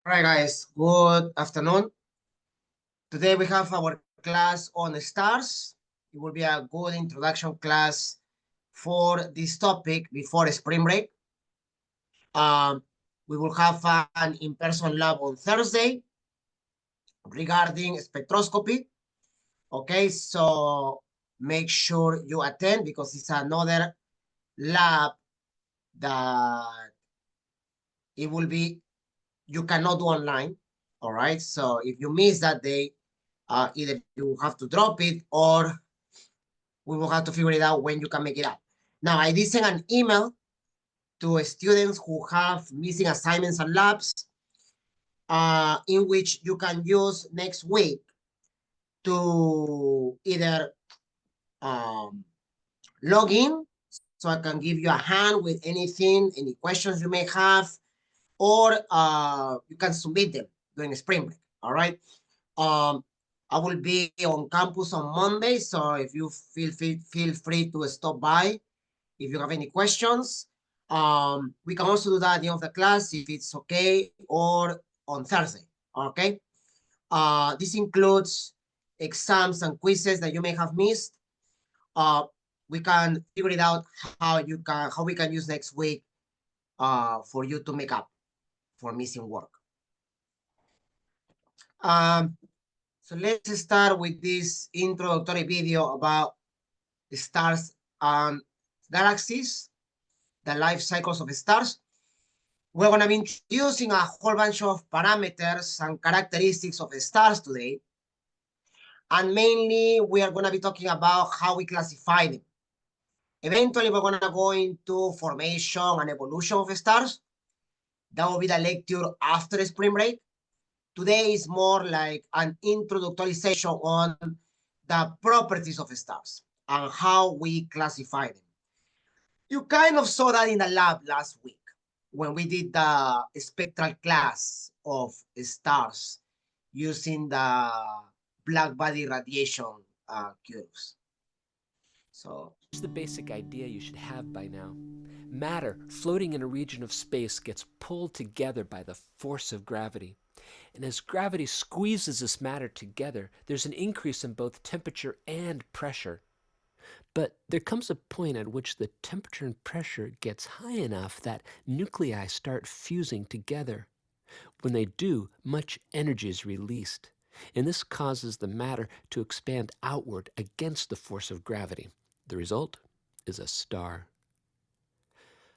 All right, guys, good afternoon. Today we have our class on stars. It will be a good introduction class for this topic before spring break. Um, we will have an in-person lab on Thursday regarding spectroscopy. Okay, so make sure you attend because it's another lab that it will be, you cannot do online. All right, so if you miss that day, either you have to drop it or we will have to figure it out when you can make it up. Now, I did send an email to students who have missing assignments and labs, in which you can use next week to either um, log in so I can give you a hand with anything, any questions you may have, or you can submit them during spring break. All right. Um, I will be on campus on Monday, so if you feel free to stop by if you have any questions. We can also do that at the end of the class if it's okay, or on Thursday. Okay. This includes exams and quizzes that you may have missed. Uh, we can figure it out how we can use next week for you to make up for missing work. Um, so let's start with this introductory video about the stars and galaxies, the life cycles of stars. We're going to be introducing a whole bunch of parameters and characteristics of stars today. And mainly, we are going to be talking about how we classify them. Eventually, we're going to go into formation and evolution of stars. That will be the lecture after spring break. Today is more like an introductory session on the properties of stars and how we classify them. You kind of saw that in the lab last week when we did the spectral class of stars using the black body radiation curves. So Here's the basic idea you should have by now. Matter floating in a region of space gets pulled together by the force of gravity. And as gravity squeezes this matter together, there's an increase in both temperature and pressure. But there comes a point at which the temperature and pressure gets high enough that nuclei start fusing together. When they do, much energy is released, and this causes the matter to expand outward against the force of gravity. The result is a star.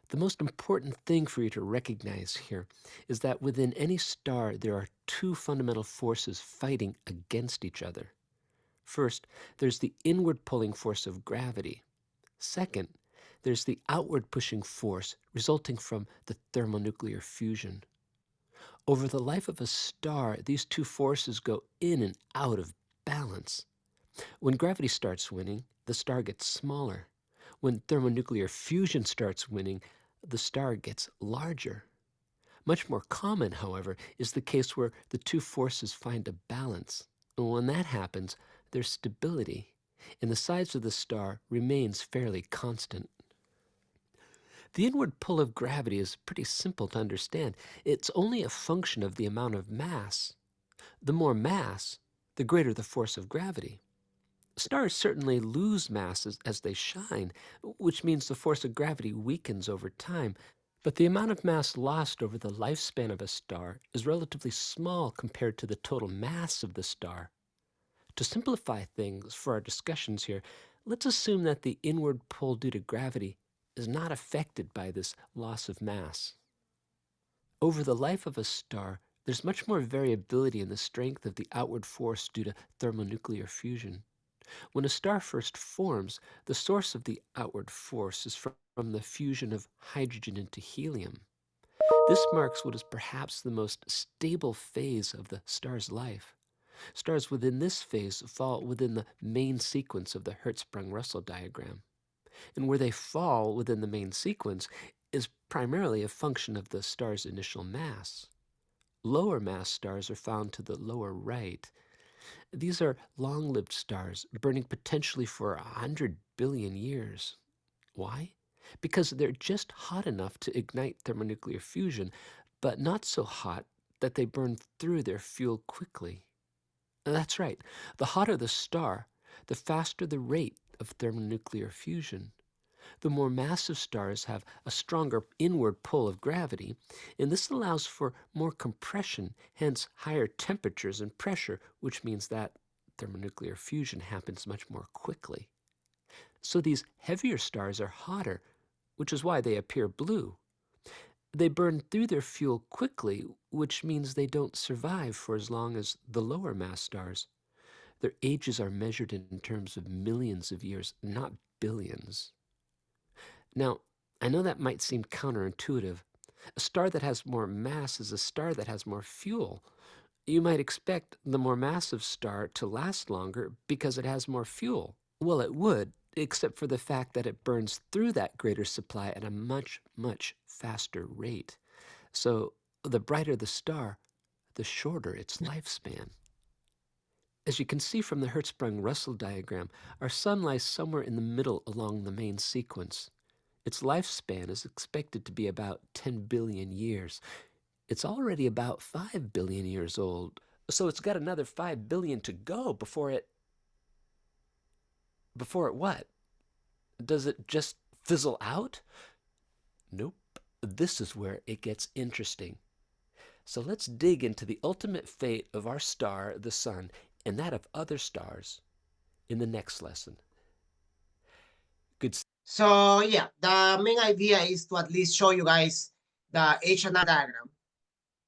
The most important thing for you to recognize here is that within any star there are two fundamental forces fighting against each other. First, there's the inward pulling force of gravity. Second, there's the outward pushing force resulting from the thermonuclear fusion. Over the life of a star, these two forces go in and out of balance. When gravity starts winning, the star gets smaller. When thermonuclear fusion starts winning, the star gets larger. Much more common, however, is the case where the two forces find a balance. When that happens, there's stability, and the size of the star remains fairly constant. The inward pull of gravity is pretty simple to understand. It's only a function of the amount of mass. The more mass, the greater the force of gravity. Stars certainly lose mass as they shine, which means the force of gravity weakens over time. But the amount of mass lost over the lifespan of a star is relatively small compared to the total mass of the star. To simplify things for our discussions here, let's assume that the inward pull due to gravity is not affected by this loss of mass. Over the life of a star, there's much more variability in the strength of the outward force due to thermonuclear fusion. When a star first forms, the source of the outward force is from the fusion of hydrogen into helium. This marks what is perhaps the most stable phase of the star's life. Stars within this phase fall within the main sequence of the Hertzsprung-Russell diagram. And where they fall within the main sequence is primarily a function of the star's initial mass. Lower mass stars are found to the lower right. These are long-lived stars, burning potentially for 100 billion years. Why? Because they're just hot enough to ignite thermonuclear fusion, but not so hot that they burn through their fuel quickly. That's right. The hotter the star, the faster the rate of thermonuclear fusion. The more massive stars have a stronger inward pull of gravity, and this allows for more compression, hence higher temperatures and pressure, which means that thermonuclear fusion happens much more quickly. So these heavier stars are hotter, which is why they appear blue. They burn through their fuel quickly, which means they don't survive for as long as the lower mass stars. Their ages are measured in terms of millions of years, not billions. Now, I know that might seem counterintuitive. A star that has more mass is a star that has more fuel. You might expect the more massive star to last longer because it has more fuel. Well, it would, except for the fact that it burns through that greater supply at a much, much faster rate. So the brighter the star, the shorter its lifespan. As you can see from the Hertzsprung-Russell diagram, our sun lies somewhere in the middle along the main sequence. Its lifespan is expected to be about 10 billion years. It's already about 5 billion years old, so it's got another 5 billion to go before it... Before it what? Does it just fizzle out? Nope. This is where it gets interesting. So let's dig into the ultimate fate of our star, the sun, and that of other stars in the next lesson. Good. So yeah, the main idea is to at least show you guys the H&R diagram,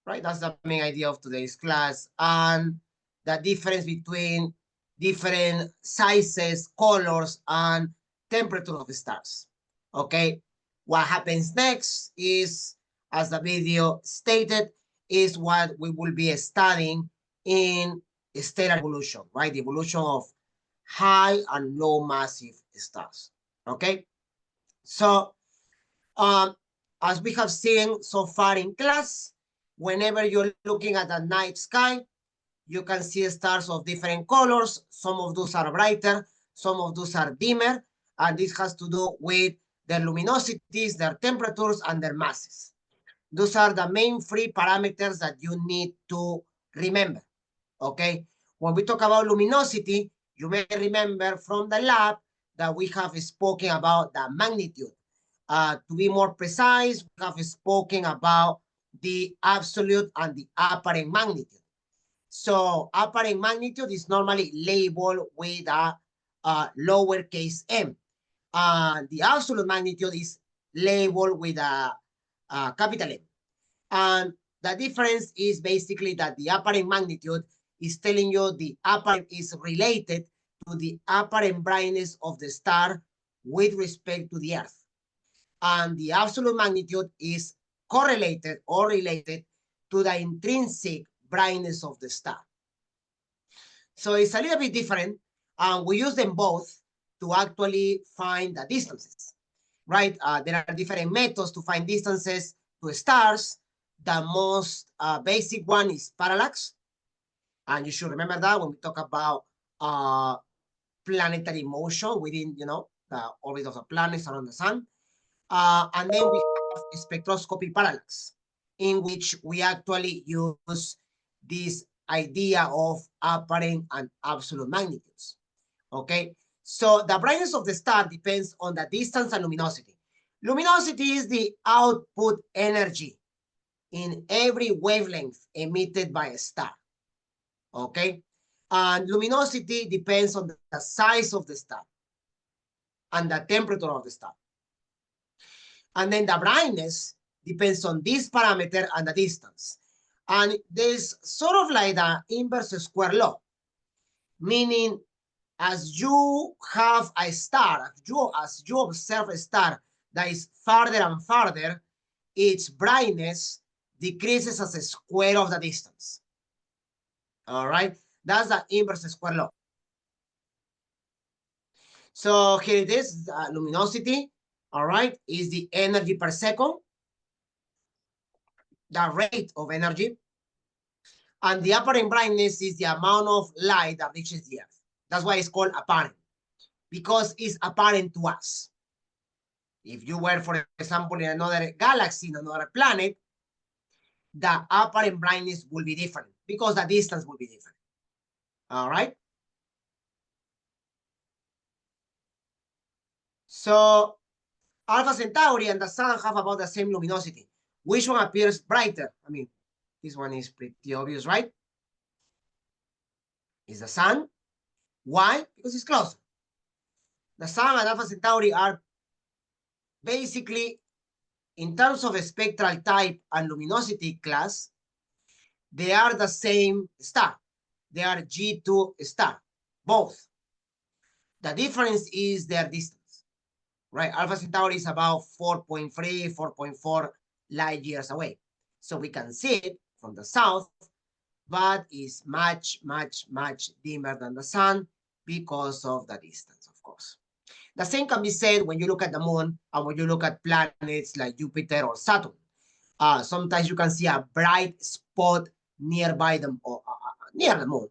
right? That's the main idea of today's class, and the difference between different sizes, colors, and temperature of the stars. Okay, what happens next is, as the video stated, is what we will be studying in stellar evolution, right? The evolution of high and low massive stars. Okay, so as we have seen so far in class, whenever you're looking at the night sky, you can see stars of different colors. Some of those are brighter, some of those are dimmer, and this has to do with their luminosities, their temperatures, and their masses. Those are the main three parameters that you need to remember, okay? When we talk about luminosity, you may remember from the lab that we have spoken about the magnitude. To be more precise, we have spoken about the absolute and the apparent magnitude. So apparent magnitude is normally labeled with a lowercase m. The absolute magnitude is labeled with a capital M. And the difference is basically that the apparent magnitude is telling you the apparent is related to the apparent brightness of the star with respect to the Earth. And the absolute magnitude is correlated or related to the intrinsic brightness of the star. So it's a little bit different, and we use them both to actually find the distances, right? There are different methods to find distances to stars. The most basic one is parallax, and you should remember that when we talk about planetary motion within, the orbit of the planets around the sun. And then we have spectroscopy parallax, in which we actually use this idea of apparent and absolute magnitudes. Okay, so the brightness of the star depends on the distance and luminosity. Luminosity is the output energy in every wavelength emitted by a star. Okay, and luminosity depends on the size of the star and the temperature of the star. And then the brightness depends on this parameter and the distance. And there's sort of like the inverse square law, meaning as you have a star, as you observe a star that is farther and farther, its brightness decreases as a square of the distance. All right, that's the inverse square law. So here it is, luminosity, all right, is the energy per second, the rate of energy, and the apparent brightness is the amount of light that reaches the Earth. That's why it's called apparent, because it's apparent to us. If you were, for example, in another galaxy, in another planet, the apparent brightness will be different because the distance will be different. All right. So Alpha Centauri and the sun have about the same luminosity. Which one appears brighter? I mean, this one is pretty obvious, right? It's the sun. Why? Because it's closer. The sun and Alpha Centauri are basically, in terms of a spectral type and luminosity class, they are the same star. They are G2 star, both. The difference is their distance, right? Alpha Centauri is about 4.3, 4.4 light years away. So we can see it from the south, but is much, much, much dimmer than the sun because of the distance, of course. The same can be said when you look at the moon and when you look at planets like Jupiter or Saturn. Sometimes you can see a bright spot nearby them or near the moon.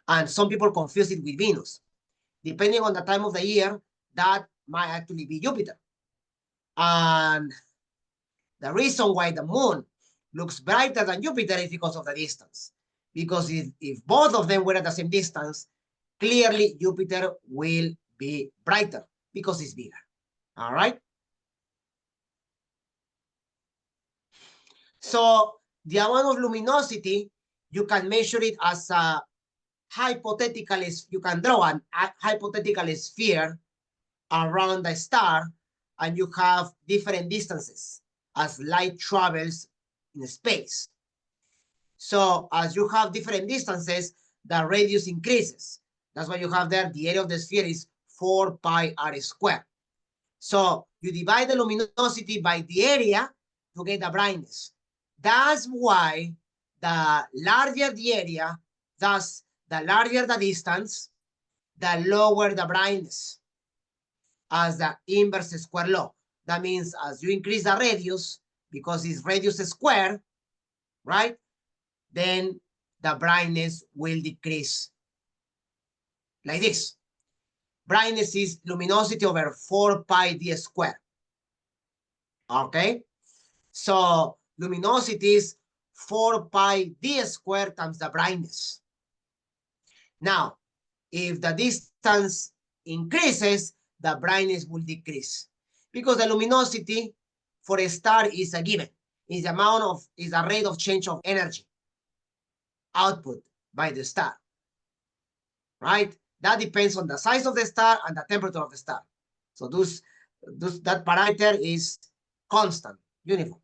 And some people confuse it with Venus. Depending on the time of the year, that might actually be Jupiter. And the reason why the moon looks brighter than Jupiter is because of the distance. Because if both of them were at the same distance, clearly Jupiter will be brighter because it's bigger. All right. So the amount of luminosity, you can measure it as a hypothetical, you can draw a hypothetical sphere around the star, and you have different distances as light travels in space. So as you have different distances, the radius increases. That's why you have there, the area of the sphere is 4 pi r squared. So you divide the luminosity by the area to get the brightness. That's why the larger the area, thus the larger the distance, the lower the brightness, as the inverse square law. That means as you increase the radius, because it's radius squared, right? Then the brightness will decrease like this. Brightness is luminosity over 4 pi d squared. Okay? So luminosity is 4 pi d squared times the brightness. Now, if the distance increases, the brightness will decrease. Because the luminosity for a star is a given. Is the amount of, is the rate of change of energy output by the star. Right? That depends on the size of the star and the temperature of the star. So that parameter is constant, uniform.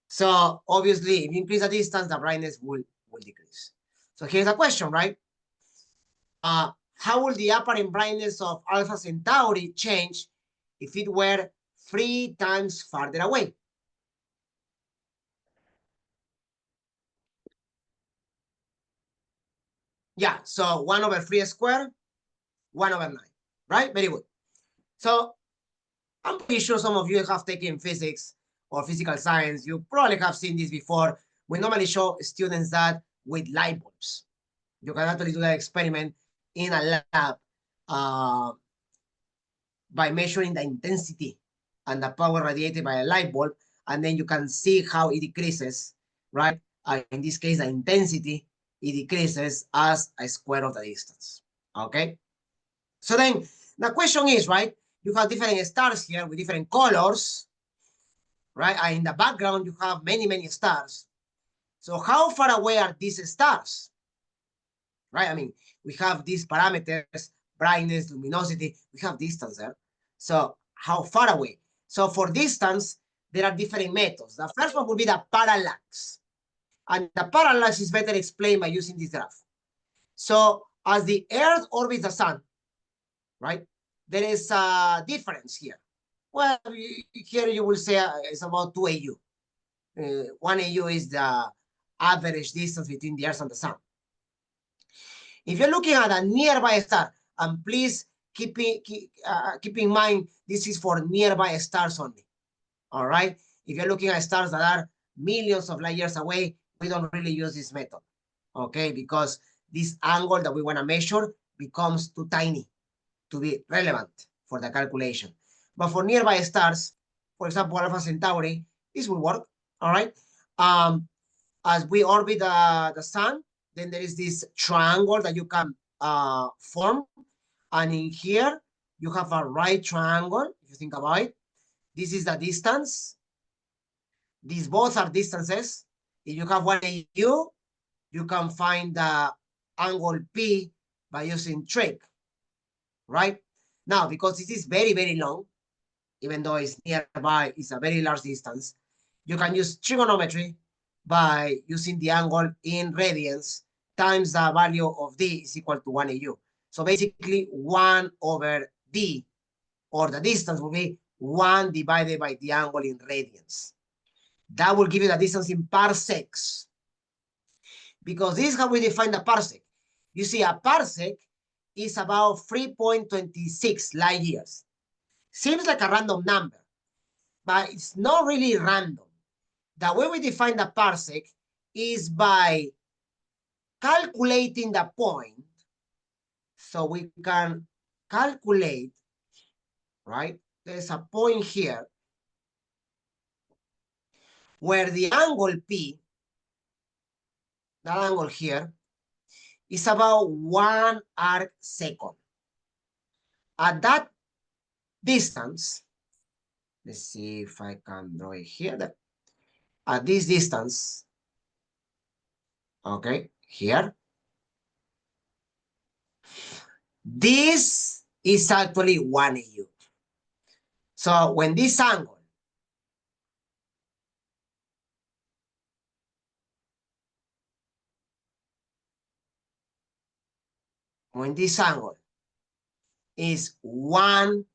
So obviously, if you increase the distance, the brightness will decrease. So here's a question, right? How will the apparent brightness of Alpha Centauri change if it were 3 times farther away? Yeah, so 1 over 3 squared, 1 over 9, right? Very good. So I'm pretty sure some of you have taken physics or physical science. You probably have seen this before. We normally show students that with light bulbs. You can actually do that experiment in a lab by measuring the intensity and the power radiated by a light bulb, and then you can see how it decreases, right? In this case, the intensity, it decreases as a square of the distance, okay? So then the question is, right, you have different stars here with different colors, right? And in the background, you have many, many stars. So how far away are these stars, right? I mean, we have these parameters, brightness, luminosity, we have distance there. So how far away? So for distance, there are different methods. The first one would be the parallax. And the parallax is better explained by using this graph. So as the Earth orbits the sun, right, there is a difference here. Well, here you will say it's about 2 AU. 1 AU is the average distance between the Earth and the sun. If you're looking at a nearby star, and please keep in mind, this is for nearby stars only, all right? If you're looking at stars that are millions of light years away, we don't really use this method, okay? Because this angle that we want to measure becomes too tiny to be relevant for the calculation. But for nearby stars, for example, Alpha Centauri, this will work, all right? As we orbit the sun, then there is this triangle that you can form. And in here, you have a right triangle, if you think about it. This is the distance. These both are distances. If you have one AU, you can find the angle P by using trig, right? Now, because this is very, very long, even though it's nearby, it's a very large distance, you can use trigonometry by using the angle in radians times the value of D is equal to 1 AU. So basically 1 over D, or the distance will be 1 divided by the angle in radians. That will give you the distance in parsecs. Because this is how we define the parsec. You see, a parsec is about 3.26 light years. Seems like a random number, but it's not really random. The way we define the parsec is by calculating the point. So we can calculate, right? There's a point here where the angle P, that angle here, is about 1 arc second. At that distance, let's see if I can draw it here. At this distance, okay, here, this is actually 1 AU. So when this angle is 1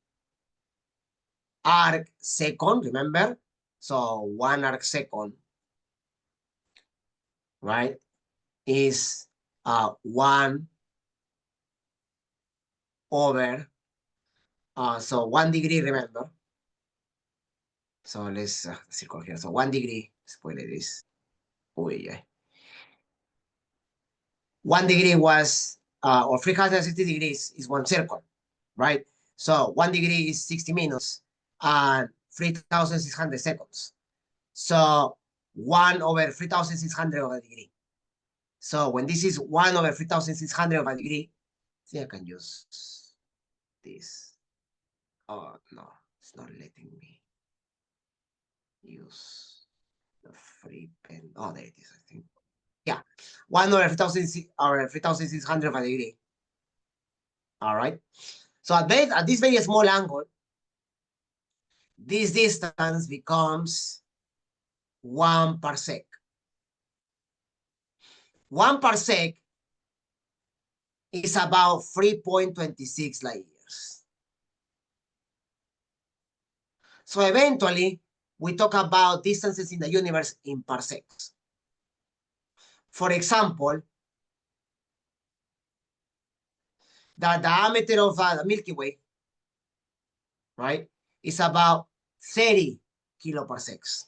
arc second, remember? So 1 arc second, right, is 1 over, so 1 degree, remember? So let's circle here. So 1 degree, let's put it this. Oh, yeah. 1 degree was, or 360 degrees is 1 circle, right? So 1 degree is 60 minutes and 3,600 seconds. So 1 over 3,600 of a degree. So when this is 1 over 3,600 of a degree, see, I can use this. Oh, no, it's not letting me use the free pen. Oh, there it is, I think. Yeah, 1 over 3,600 of a degree. All right. So at this very small angle, this distance becomes 1 parsec. 1 parsec is about 3.26 light years. So eventually, we talk about distances in the universe in parsecs. For example, the diameter of the Milky Way, right, is about 30 kiloparsecs.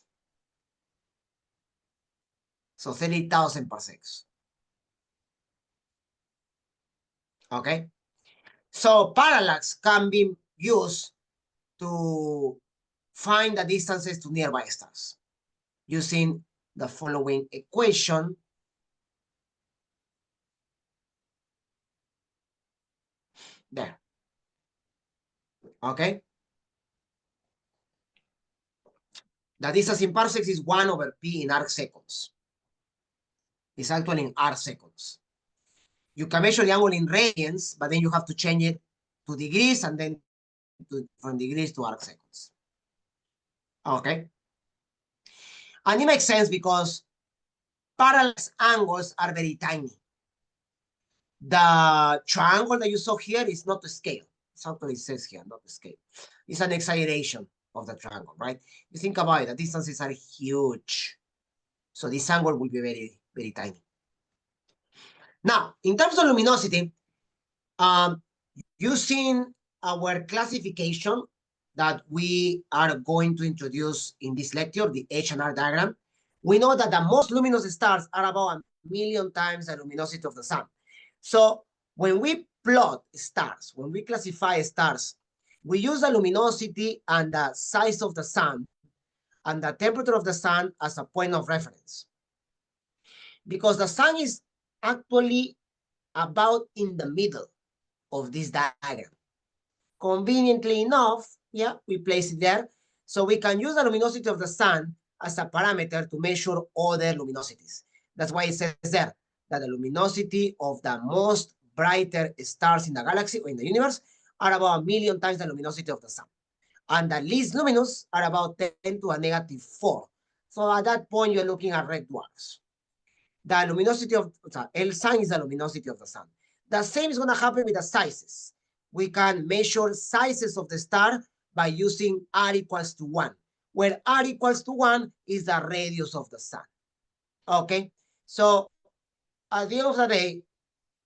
So 30,000 parsecs. Okay? So parallax can be used to find the distances to nearby stars using the following equation. There. Okay? The distance in parsecs is 1 over P in arc seconds. It's actually in arc seconds. You can measure the angle in radians, but then you have to change it to degrees and then from degrees to arc seconds. Okay? And it makes sense because parallax angles are very tiny. The triangle that you saw here is not to scale. It's actually it says here, not to scale. It's an exaggeration of the triangle, right? You think about it, the distances are huge. So this angle will be very, very tiny. Now, in terms of luminosity, using our classification that we are going to introduce in this lecture, the H&R diagram, we know that the most luminous stars are about 1,000,000 times the luminosity of the sun. So when we plot stars, when we classify stars, we use the luminosity and the size of the sun and the temperature of the sun as a point of reference. Because the sun is actually about in the middle of this diagram. Conveniently enough, yeah, we place it there. So we can use the luminosity of the sun as a parameter to measure other luminosities. That's why it says there that the luminosity of the most brighter stars in the galaxy or in the universe are about 1,000,000 times the luminosity of the sun. And the least luminous are about 10 to a negative 4. So at that point, you're looking at red dwarfs. The luminosity of L sign is the luminosity of the sun. The same is going to happen with the sizes. We can measure sizes of the star by using r equals to 1, where r equals to 1 is the radius of the sun. Okay, so at the end of the day,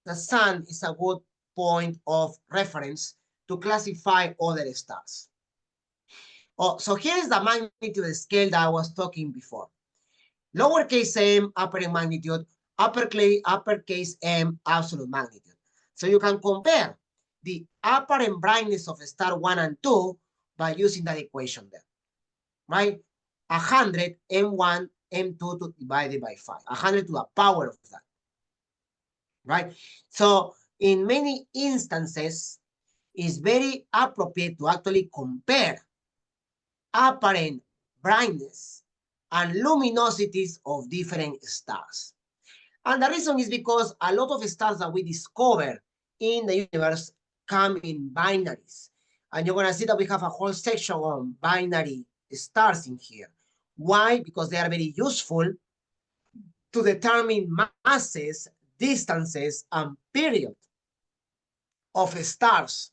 the sun is a good point of reference to classify other stars. Oh, so here is the magnitude scale that I was talking before. Lowercase m, upper M magnitude, uppercase M, absolute magnitude. So you can compare the apparent brightness of star 1 and 2 by using that equation there, right? 100 M1, M2 divided by 5, 100 to the power of that, right? So in many instances, it's very appropriate to actually compare apparent brightness and luminosities of different stars. And the reason is because a lot of stars that we discover in the universe come in binaries. And you're going to see that we have a whole section on binary stars in here. Why? Because they are very useful to determine masses, distances, and period of stars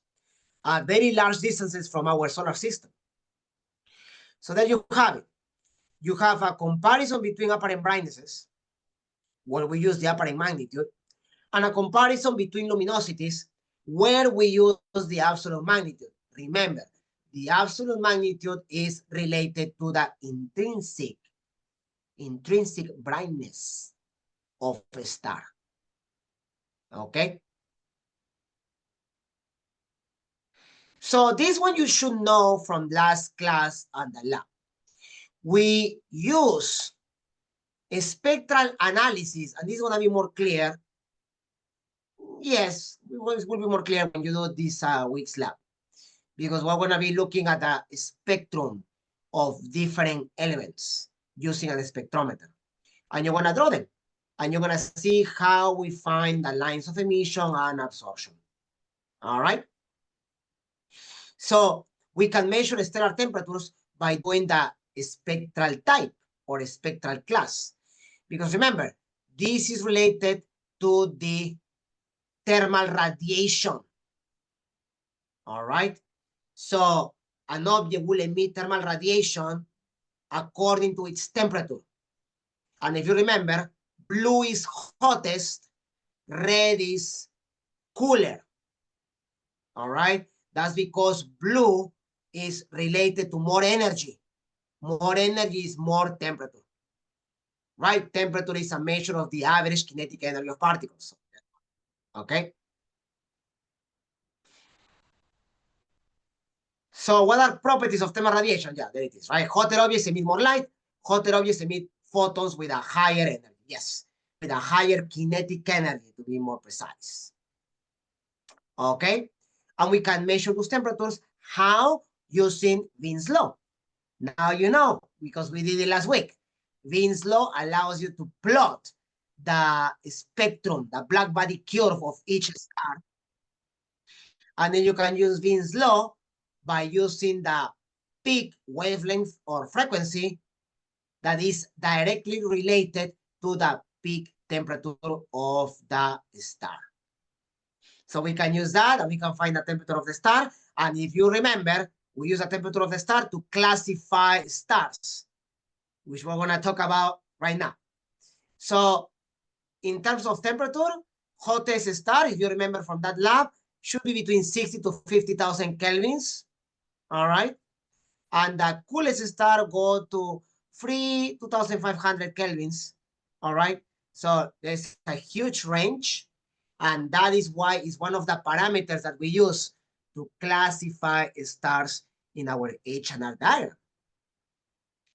at very large distances from our solar system. So there you have it. You have a comparison between apparent brightnesses, where we use the apparent magnitude, and a comparison between luminosities, where we use the absolute magnitude. Remember, the absolute magnitude is related to the intrinsic brightness of a star. Okay? So this one you should know from last class at the lab. We use a spectral analysis, and this is going to be more clear. Yes, it will be more clear when you do this week's lab, because we're going to be looking at a spectrum of different elements using a spectrometer. And you're going to draw them. And you're going to see how we find the lines of emission and absorption. All right? So we can measure stellar temperatures by doing the spectral type or spectral class. Because remember, this is related to the thermal radiation. All right? So an object will emit thermal radiation according to its temperature. And if you remember, blue is hottest, red is cooler. All right? That's because blue is related to more energy. More energy is more temperature. Right? Temperature is a measure of the average kinetic energy of particles. Okay? So what are properties of thermal radiation? Yeah, there it is, right? Hotter objects emit more light. Hotter objects emit photons with a higher energy. Yes, with a higher kinetic energy, to be more precise. Okay? And we can measure those temperatures. How? Using Wien's law. Now you know, because we did it last week. Wien's law allows you to plot the spectrum, the black body curve of each star. And then you can use Wien's law by using the peak wavelength or frequency that is directly related to the peak temperature of the star. So we can use that, and we can find the temperature of the star. And if you remember, we use the temperature of the star to classify stars, which we're going to talk about right now. So in terms of temperature, hottest star, if you remember from that lab, should be between 60 to 50,000 kelvins. All right. And the coolest star go to 2,500 kelvins. All right. So there's a huge range. And that is why it's one of the parameters that we use to classify stars in our H&R diagram.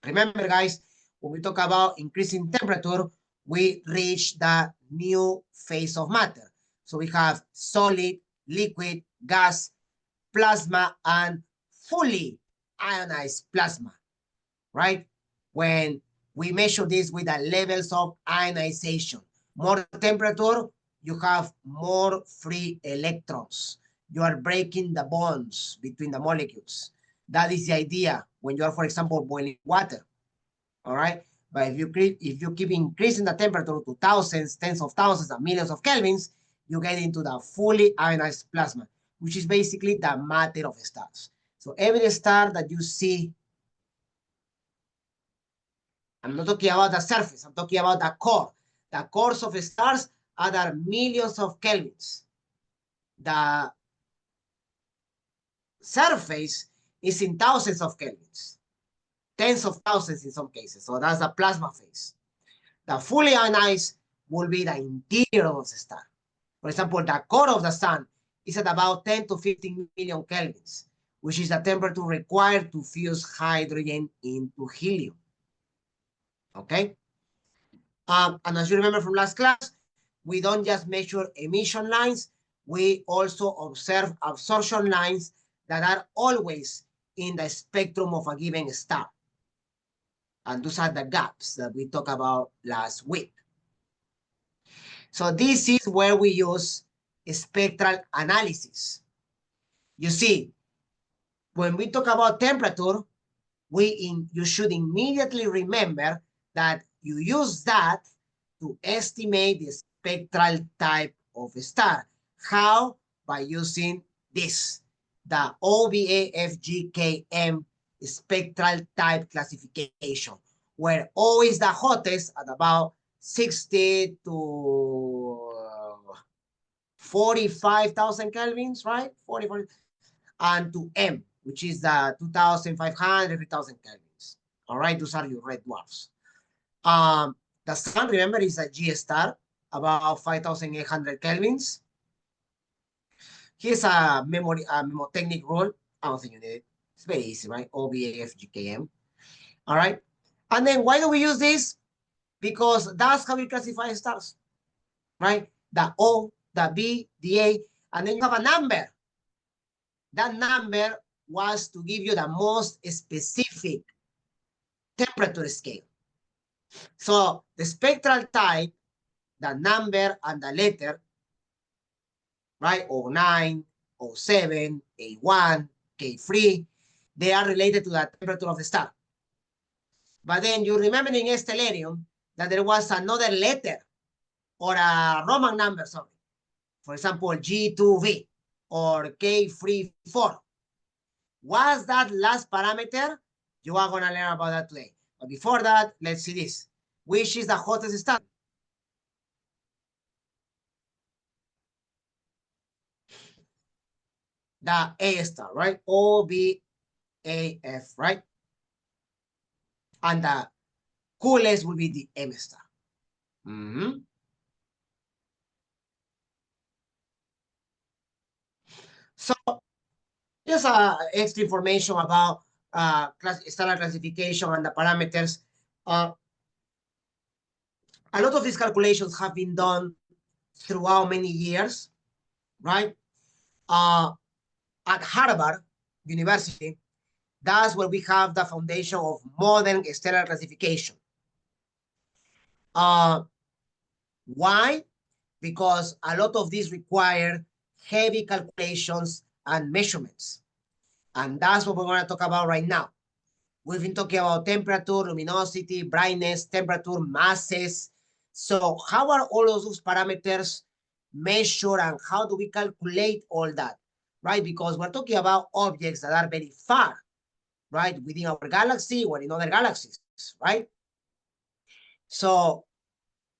Remember, guys, when we talk about increasing temperature, we reach the new phase of matter. So we have solid, liquid, gas, plasma, and fully ionized plasma, right? When we measure this with the levels of ionization, more temperature, you have more free electrons. You are breaking the bonds between the molecules. That is the idea when you are, for example, boiling water. All right. But if you keep increasing the temperature to thousands, tens of thousands, and millions of kelvins, you get into the fully ionized plasma, which is basically the matter of stars. So every star that you see, I'm not talking about the surface, I'm talking about the core. The cores of stars are the millions of kelvins. The surface is in thousands of kelvins, tens of thousands in some cases. So that's the plasma phase. The fully ionized will be the interior of the star. For example, the core of the sun is at about 10 to 15 million kelvins, which is the temperature required to fuse hydrogen into helium. Okay? And as you remember from last class, we don't just measure emission lines, we also observe absorption lines that are always in the spectrum of a given star. And those are the gaps that we talked about last week. So this is where we use spectral analysis. You see, when we talk about temperature, you should immediately remember that you use that to estimate the spectral type of a star. How? By using this, the OBAFGKM spectral type classification, where O is the hottest at about 60 to 45,000 kelvins, right? 40, and to M, which is the 2,500, 3,000 kelvins. All right, those are your red dwarfs. The sun, remember, is a G star, about 5,800 kelvins. Here's a mnemotechnic rule. I don't think you need it. It's very easy, right? OBAFGKM. All right. And then why do we use this? Because that's how we classify stars, right? The O, the B, the A, and then you have a number. That number was to give you the most specific temperature scale. So the spectral type, the number and the letter, right? O9, O7, A1, K3, they are related to the temperature of the star. But then you remember in Stellarium that there was another letter or a Roman number, sorry. For example, G2V or K34. What's that last parameter? You are going to learn about that today. But before that, let's see this. Which is the hottest star? The A star, right? OBAF, right? And the coolest will be the M star. So just extra information about stellar classification and the parameters. A lot of these calculations have been done throughout many years, right? At Harvard University, that's where we have the foundation of modern stellar classification. Why? Because a lot of these require heavy calculations and measurements. And that's what we're going to talk about right now. We've been talking about temperature, luminosity, brightness, temperature, masses. So how are all of those parameters measured and how do we calculate all that, right? Because we're talking about objects that are very far, right? Within our galaxy or in other galaxies, right? So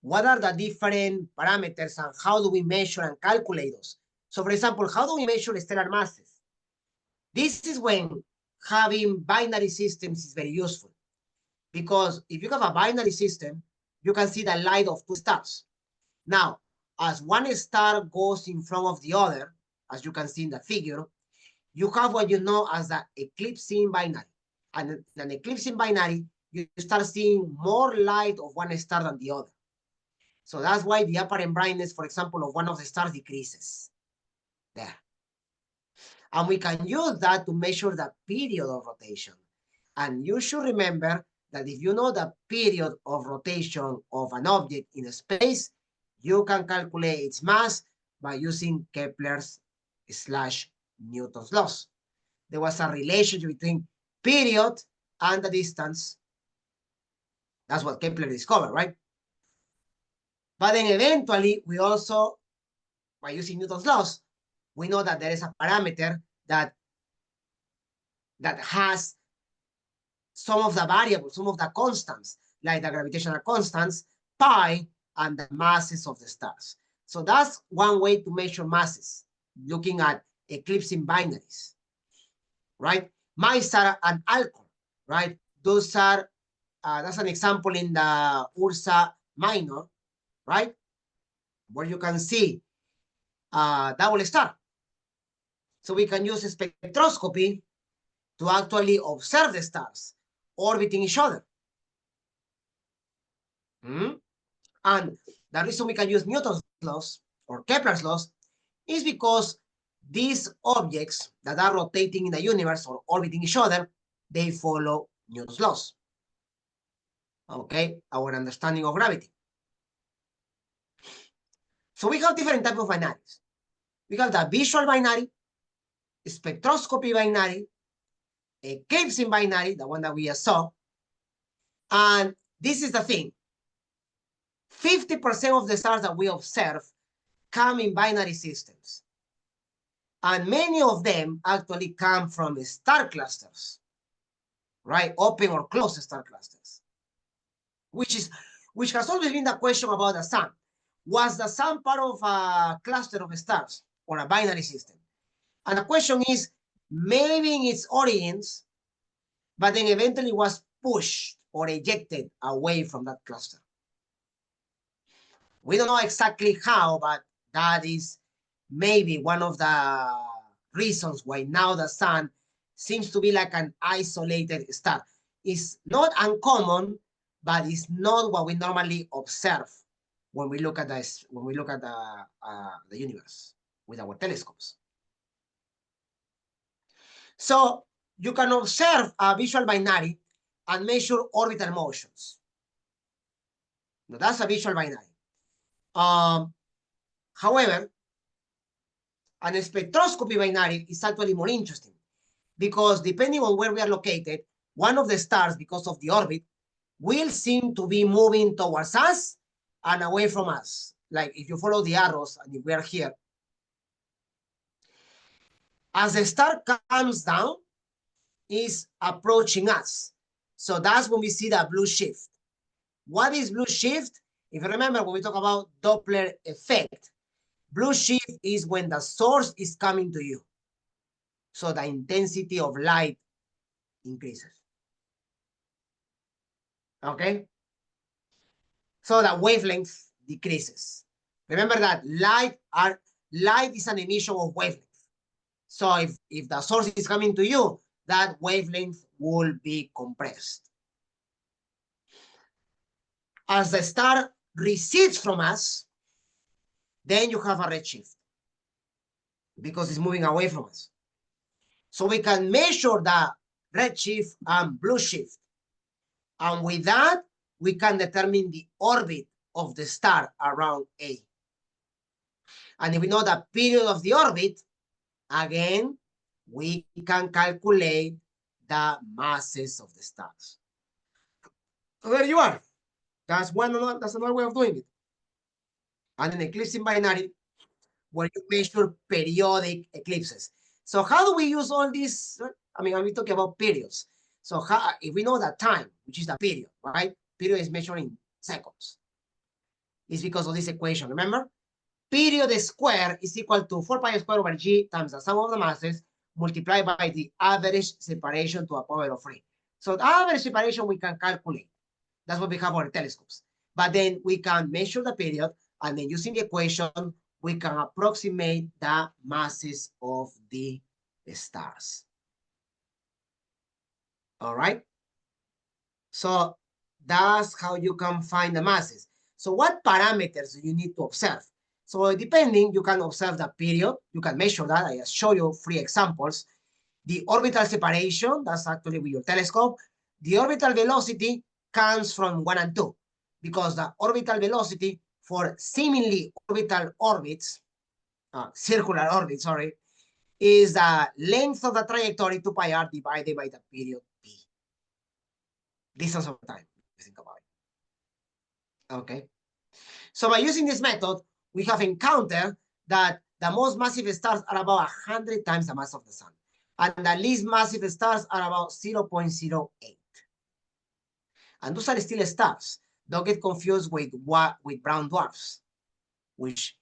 what are the different parameters and how do we measure and calculate those? So for example, how do we measure stellar masses? This is when having binary systems is very useful. Because if you have a binary system, you can see the light of two stars. Now, as one star goes in front of the other, as you can see in the figure, you have what you know as the eclipsing binary. And an eclipsing binary you start seeing more light of one star than the other. So that's why the apparent brightness, for example, of one of the stars decreases. There. And we can use that to measure the period of rotation. And you should remember that if you know the period of rotation of an object in space, you can calculate its mass by using Kepler's/Newton's laws. There was a relationship between period and the distance. That's what Kepler discovered, right? But then eventually, we also, by using Newton's laws, we know that there is a parameter that has some of the variables, some of the constants, like the gravitational constants, pi, and the masses of the stars. So that's one way to measure masses, looking at eclipsing binaries, right? MISAR and Alcor, right? Those are, that's an example in the Ursa Minor, right? Where you can see double star. So we can use spectroscopy to actually observe the stars orbiting each other. And the reason we can use Newton's laws or Kepler's laws is because these objects that are rotating in the universe or orbiting each other, they follow Newton's laws. Okay, our understanding of gravity. So we have different types of binaries. We have the visual binary, spectroscopy binary, eclipsing binary, the one that we just saw. And this is the thing. 50% of the stars that we observe come in binary systems. And many of them actually come from star clusters, right? Open or closed star clusters, which has always been the question about the sun. Was the sun part of a cluster of stars or a binary system? And the question is, maybe in its origins, but then eventually was pushed or ejected away from that cluster. We don't know exactly how, but that is maybe one of the reasons why now the sun seems to be like an isolated star. It's not uncommon, but it's not what we normally observe when we look at the universe with our telescopes. So you can observe a visual binary and measure orbital motions. Now, that's a visual binary. However, an spectroscopy binary is actually more interesting because depending on where we are located, one of the stars, because of the orbit, will seem to be moving towards us and away from us. Like if you follow the arrows and if we are here, as the star comes down, is approaching us. So that's when we see the blue shift. What is blue shift? If you remember when we talk about Doppler effect, blue shift is when the source is coming to you. So the intensity of light increases. Okay? So the wavelength decreases. Remember that light is an emission of wavelength. So if the source is coming to you, that wavelength will be compressed. As the star recedes from us, then you have a redshift because it's moving away from us. So we can measure the redshift and blue shift. And with that, we can determine the orbit of the star around A. And if we know the period of the orbit, again, we can calculate the masses of the stars. So there you are. That's another way of doing it. And an eclipsing binary, where you measure periodic eclipses. So how do we use all this? I mean, we talking about periods. So if we know that time, which is the period, right? Period is measured in seconds. It's because of this equation, remember? Period squared is equal to 4 pi squared over g times the sum of the masses multiplied by the average separation to a power of 3. So the average separation we can calculate. That's what we have on our telescopes. But then we can measure the period, and then using the equation, we can approximate the masses of the stars. All right? So that's how you can find the masses. So what parameters do you need to observe? So depending, you can observe the period. You can measure that. I just show you 3 examples. The orbital separation, that's actually with your telescope. The orbital velocity comes from 1 and 2 because the orbital velocity for seemingly orbital orbits, circular orbits, sorry, is the length of the trajectory 2 pi r divided by the period p. Distance of time, if you think about it. Okay. So by using this method, we have encountered that the most massive stars are about 100 times the mass of the sun, and the least massive stars are about 0.08. And those are still stars. Don't get confused with brown dwarfs, which,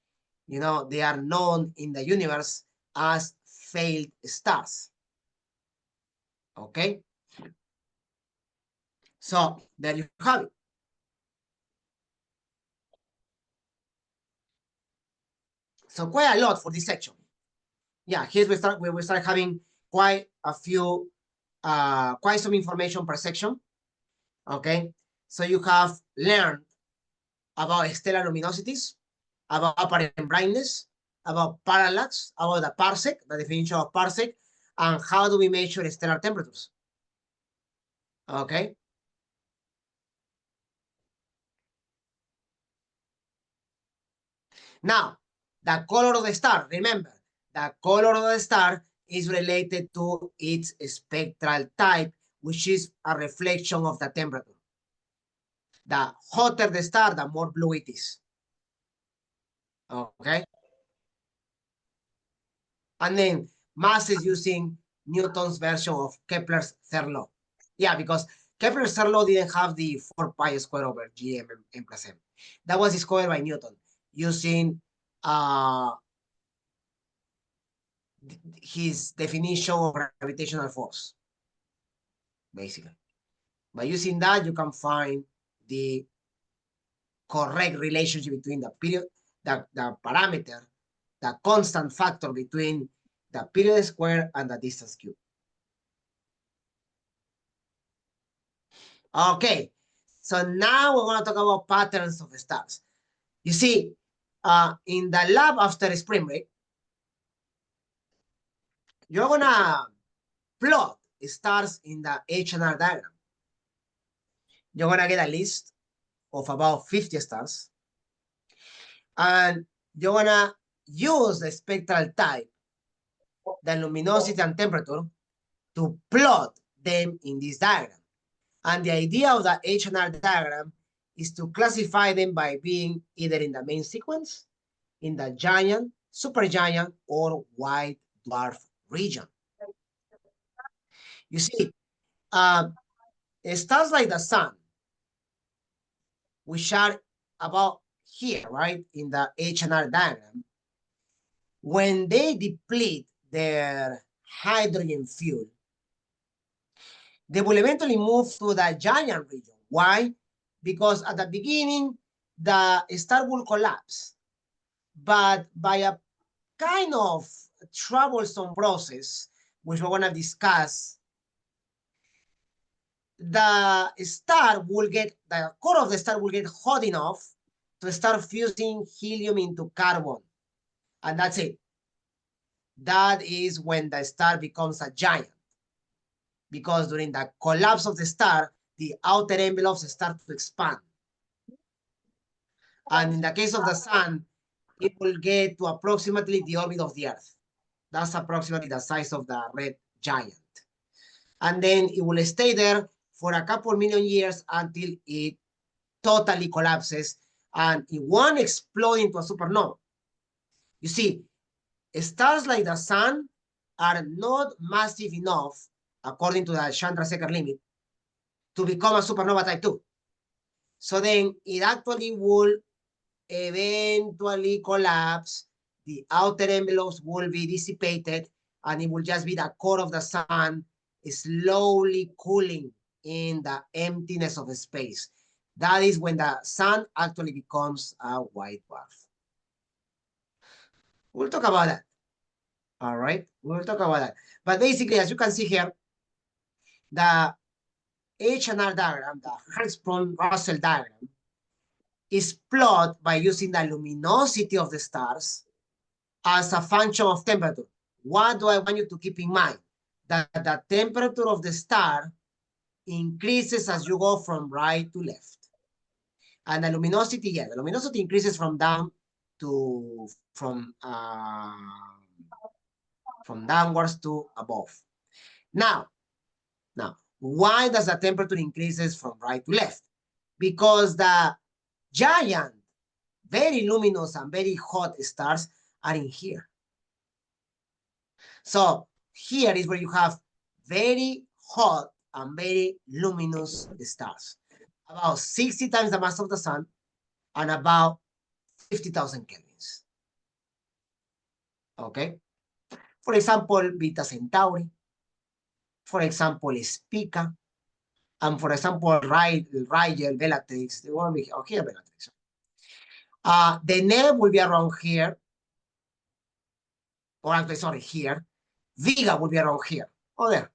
you know, they are known in the universe as failed stars. Okay? So there you have it. So quite a lot for this section. Yeah, here we start having quite a few, quite some information per section. Okay, so you have learned about stellar luminosities, about apparent brightness, about parallax, about the parsec, the definition of parsec, and how do we measure stellar temperatures. Okay. Now, the color of the star, remember, the color of the star is related to its spectral type, which is a reflection of the temperature. The hotter the star, the more blue it is. Okay. And then mass is using Newton's version of Kepler's third law. Yeah, because Kepler's third law didn't have the 4 pi square over gm m plus m. That was discovered by Newton using his definition of gravitational force, basically. By using that, you can find the correct relationship between the period, the parameter, the constant factor between the period square and the distance cube. Okay, so now we want to talk about patterns of stars. You see, in the lab after spring break, you're gonna plot stars in the H&R diagram. You're gonna get a list of about 50 stars, and you're gonna use the spectral type, the luminosity and temperature to plot them in this diagram. And the idea of the H&R diagram is to classify them by being either in the main sequence, in the giant, supergiant, or white dwarf region. You see, stars like the sun, which are about here, right, in the H&R diagram, when they deplete their hydrogen fuel, they will eventually move to the giant region. Why? Because at the beginning, the star will collapse. But by a kind of troublesome process, which we're going to discuss, the core of the star will get hot enough to start fusing helium into carbon. And that's it. That is when the star becomes a giant. Because during the collapse of the star, the outer envelopes start to expand. And in the case of the sun, it will get to approximately the orbit of the Earth. That's approximately the size of the red giant. And then it will stay there for a couple million years until it totally collapses and it won't explode into a supernova. You see, stars like the sun are not massive enough, according to the Chandrasekhar limit, to become a supernova type 2. So then it actually will eventually collapse, the outer envelopes will be dissipated, and it will just be the core of the sun slowly cooling in the emptiness of space. That is when the sun actually becomes a white dwarf. We'll talk about that. All right, we'll talk about that. But basically, as you can see here, the H&R diagram, the Hertzsprung-Russell diagram, is plotted by using the luminosity of the stars as a function of temperature. What do I want you to keep in mind? That the temperature of the star increases as you go from right to left. And the luminosity, the luminosity increases from down to, from downwards to above. Now, why does the temperature increases from right to left? Because the giant, very luminous and very hot stars are in here. So here is where you have very hot and very luminous stars, about 60 times the mass of the sun and about 50,000 kelvins. Okay. For example, Beta Centauri. For example, Spica. And for example, Rigel, Bellatrix. They will be here, Bellatrix. The Neb will be around here. Or actually, sorry, here. Vega will be around here. Or there.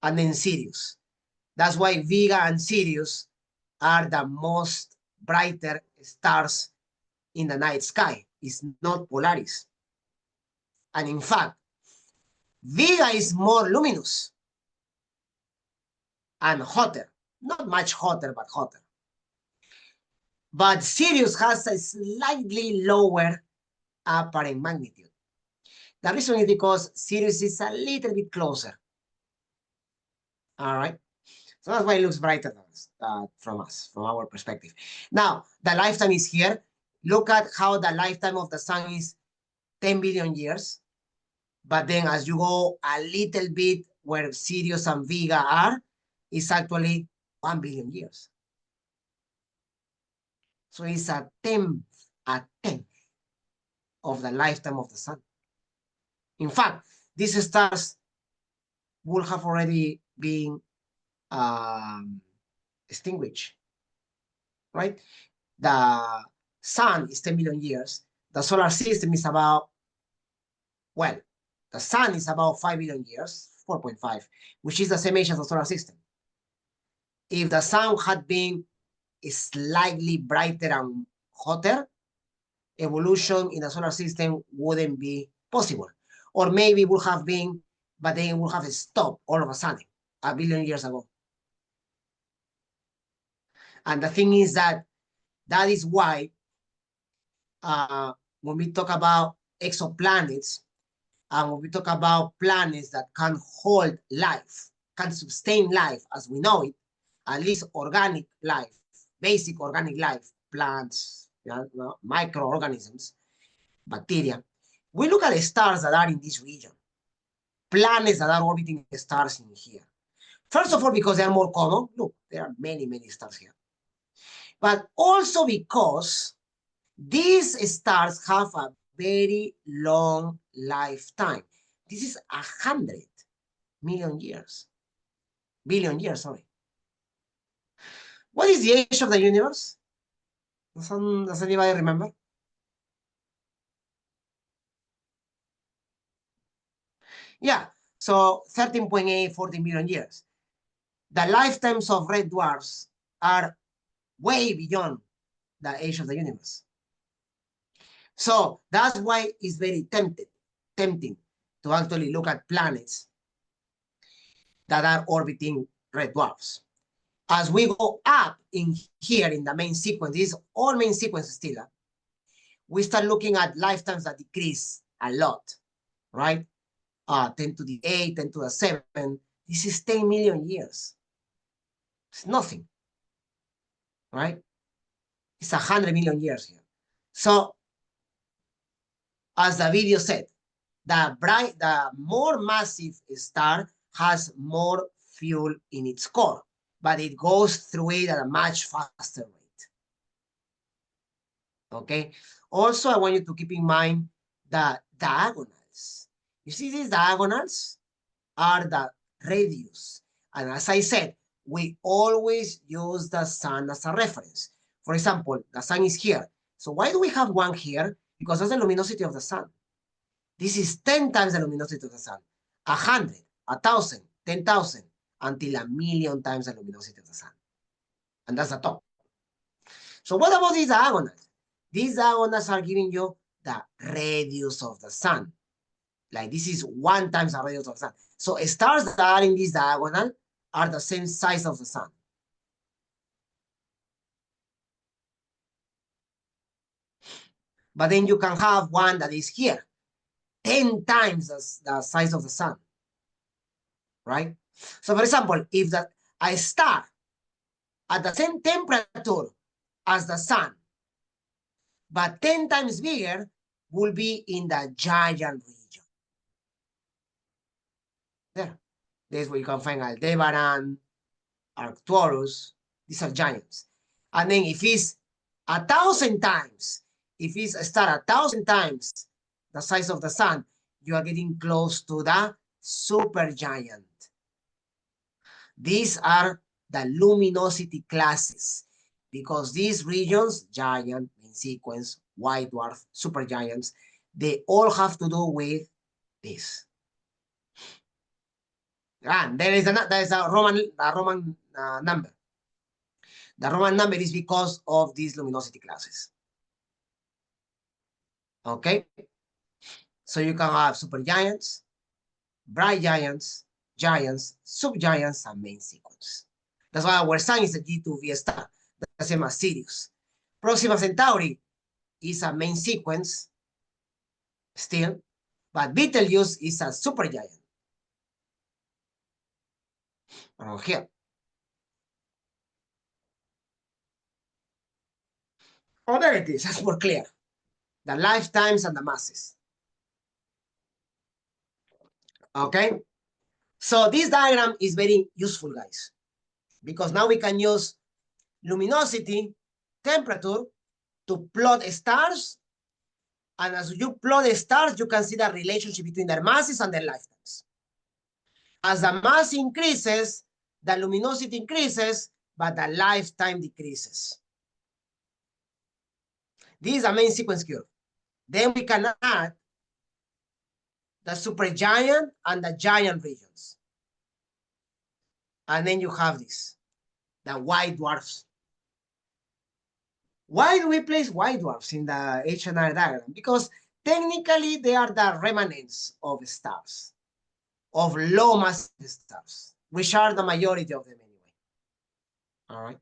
And then Sirius. That's why Vega and Sirius are the most brighter stars in the night sky. It's not Polaris. And in fact, Vega is more luminous and hotter. Not much hotter, but hotter. But Sirius has a slightly lower apparent magnitude. The reason is because Sirius is a little bit closer. All right. So that's why it looks brighter from us, from our perspective. Now, the lifetime is here. Look at how the lifetime of the sun is 10 billion years. But then as you go a little bit where Sirius and Vega are, it's actually 1 billion years. So it's a tenth of the lifetime of the sun. In fact, these stars would have already been extinguished, right? The sun is 10 million years. The solar system is about, well, the sun is about 5 billion years, 4.5, which is the same age as the solar system. If the sun had been slightly brighter and hotter, evolution in the solar system wouldn't be possible. Or maybe it would have been, but then it would have stopped all of a sudden, 1 billion years ago. And the thing is that is why when we talk about exoplanets, and when we talk about planets that can hold life, can sustain life as we know it, at least organic life, basic organic life, plants, microorganisms, bacteria, we look at the stars that are in this region, planets that are orbiting the stars in here. First of all, because they are more common. Look, there are many, many stars here. But also because these stars have a very long lifetime. This is 100 million years. Billion years, sorry. What is the age of the universe? Does anybody remember? Yeah, so 13.8, 14 million years. The lifetimes of red dwarfs are way beyond the age of the universe. So that's why it's very tempting to actually look at planets that are orbiting red dwarfs. As we go up in here in the main sequence, this is all main sequence still, we start looking at lifetimes that decrease a lot, right? 10 to the 8, 10 to the 7. This is 10 million years. It's nothing, right? It's 100 million years here. So, as the video said, the more massive star has more fuel in its core, but it goes through it at a much faster rate. Okay. Also, I want you to keep in mind the diagonals. You see these diagonals are the radius. And as I said, we always use the sun as a reference. For example, the sun is here. So why do we have one here? Because that's the luminosity of the sun. This is 10 times the luminosity of the sun. 100, 1,000, 10,000, until 1,000,000 times the luminosity of the sun. And that's the top. So what about these diagonals? These diagonals are giving you the radius of the sun. Like this is 1 times the radius of the sun. So stars that are in this diagonal are the same size of the sun. But then you can have one that is here, 10 times the size of the sun, right? So for example, if a star at the same temperature as the sun, but 10 times bigger, will be in the giant region. There. This is where you can find Aldebaran, Arcturus. These are giants. And then if it's 1,000 times, if it's a star 1,000 times the size of the sun, you are getting close to the supergiant. These are the luminosity classes, because these regions, giant, main sequence, white dwarf, supergiants, they all have to do with this. And there is a Roman number. The Roman number is because of these luminosity classes. Okay? So you can have supergiants, bright giants, giants, subgiants, and main sequence. That's why our sun is a G2V star, the same as Sirius. Proxima Centauri is a main sequence still, but Betelgeuse is a supergiant. Around here. Oh, there it is. That's more clear. The lifetimes and the masses. Okay? So this diagram is very useful, guys, because now we can use luminosity, temperature to plot stars. And as you plot the stars, you can see the relationship between their masses and their lifetimes. As the mass increases, the luminosity increases, but the lifetime decreases. This is a main sequence curve. Then we can add the supergiant and the giant regions. And then you have this, the white dwarfs. Why do we place white dwarfs in the H&R diagram? Because technically they are the remnants of stars, of low mass stars, which are the majority of them anyway. All right.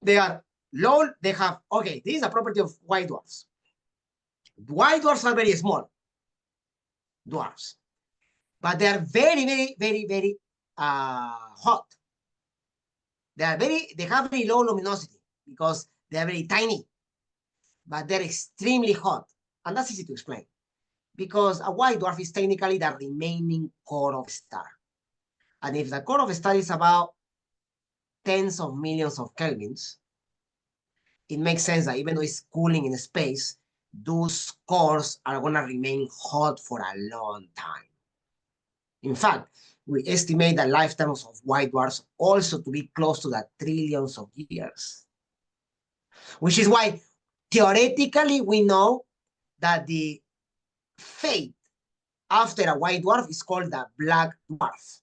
They are low, they have, okay, this is a property of white dwarfs. White dwarfs are very small dwarfs, but they are very hot. They have very low luminosity because they are very tiny, but they're extremely hot. And that's easy to explain, because a white dwarf is technically the remaining core of a star. And if the core of a star is about tens of millions of kelvins, it makes sense that even though it's cooling in space, those cores are going to remain hot for a long time. In fact, we estimate the lifetimes of white dwarfs also to be close to the trillions of years. Which is why, theoretically, we know that the fate after a white dwarf is called the black dwarf.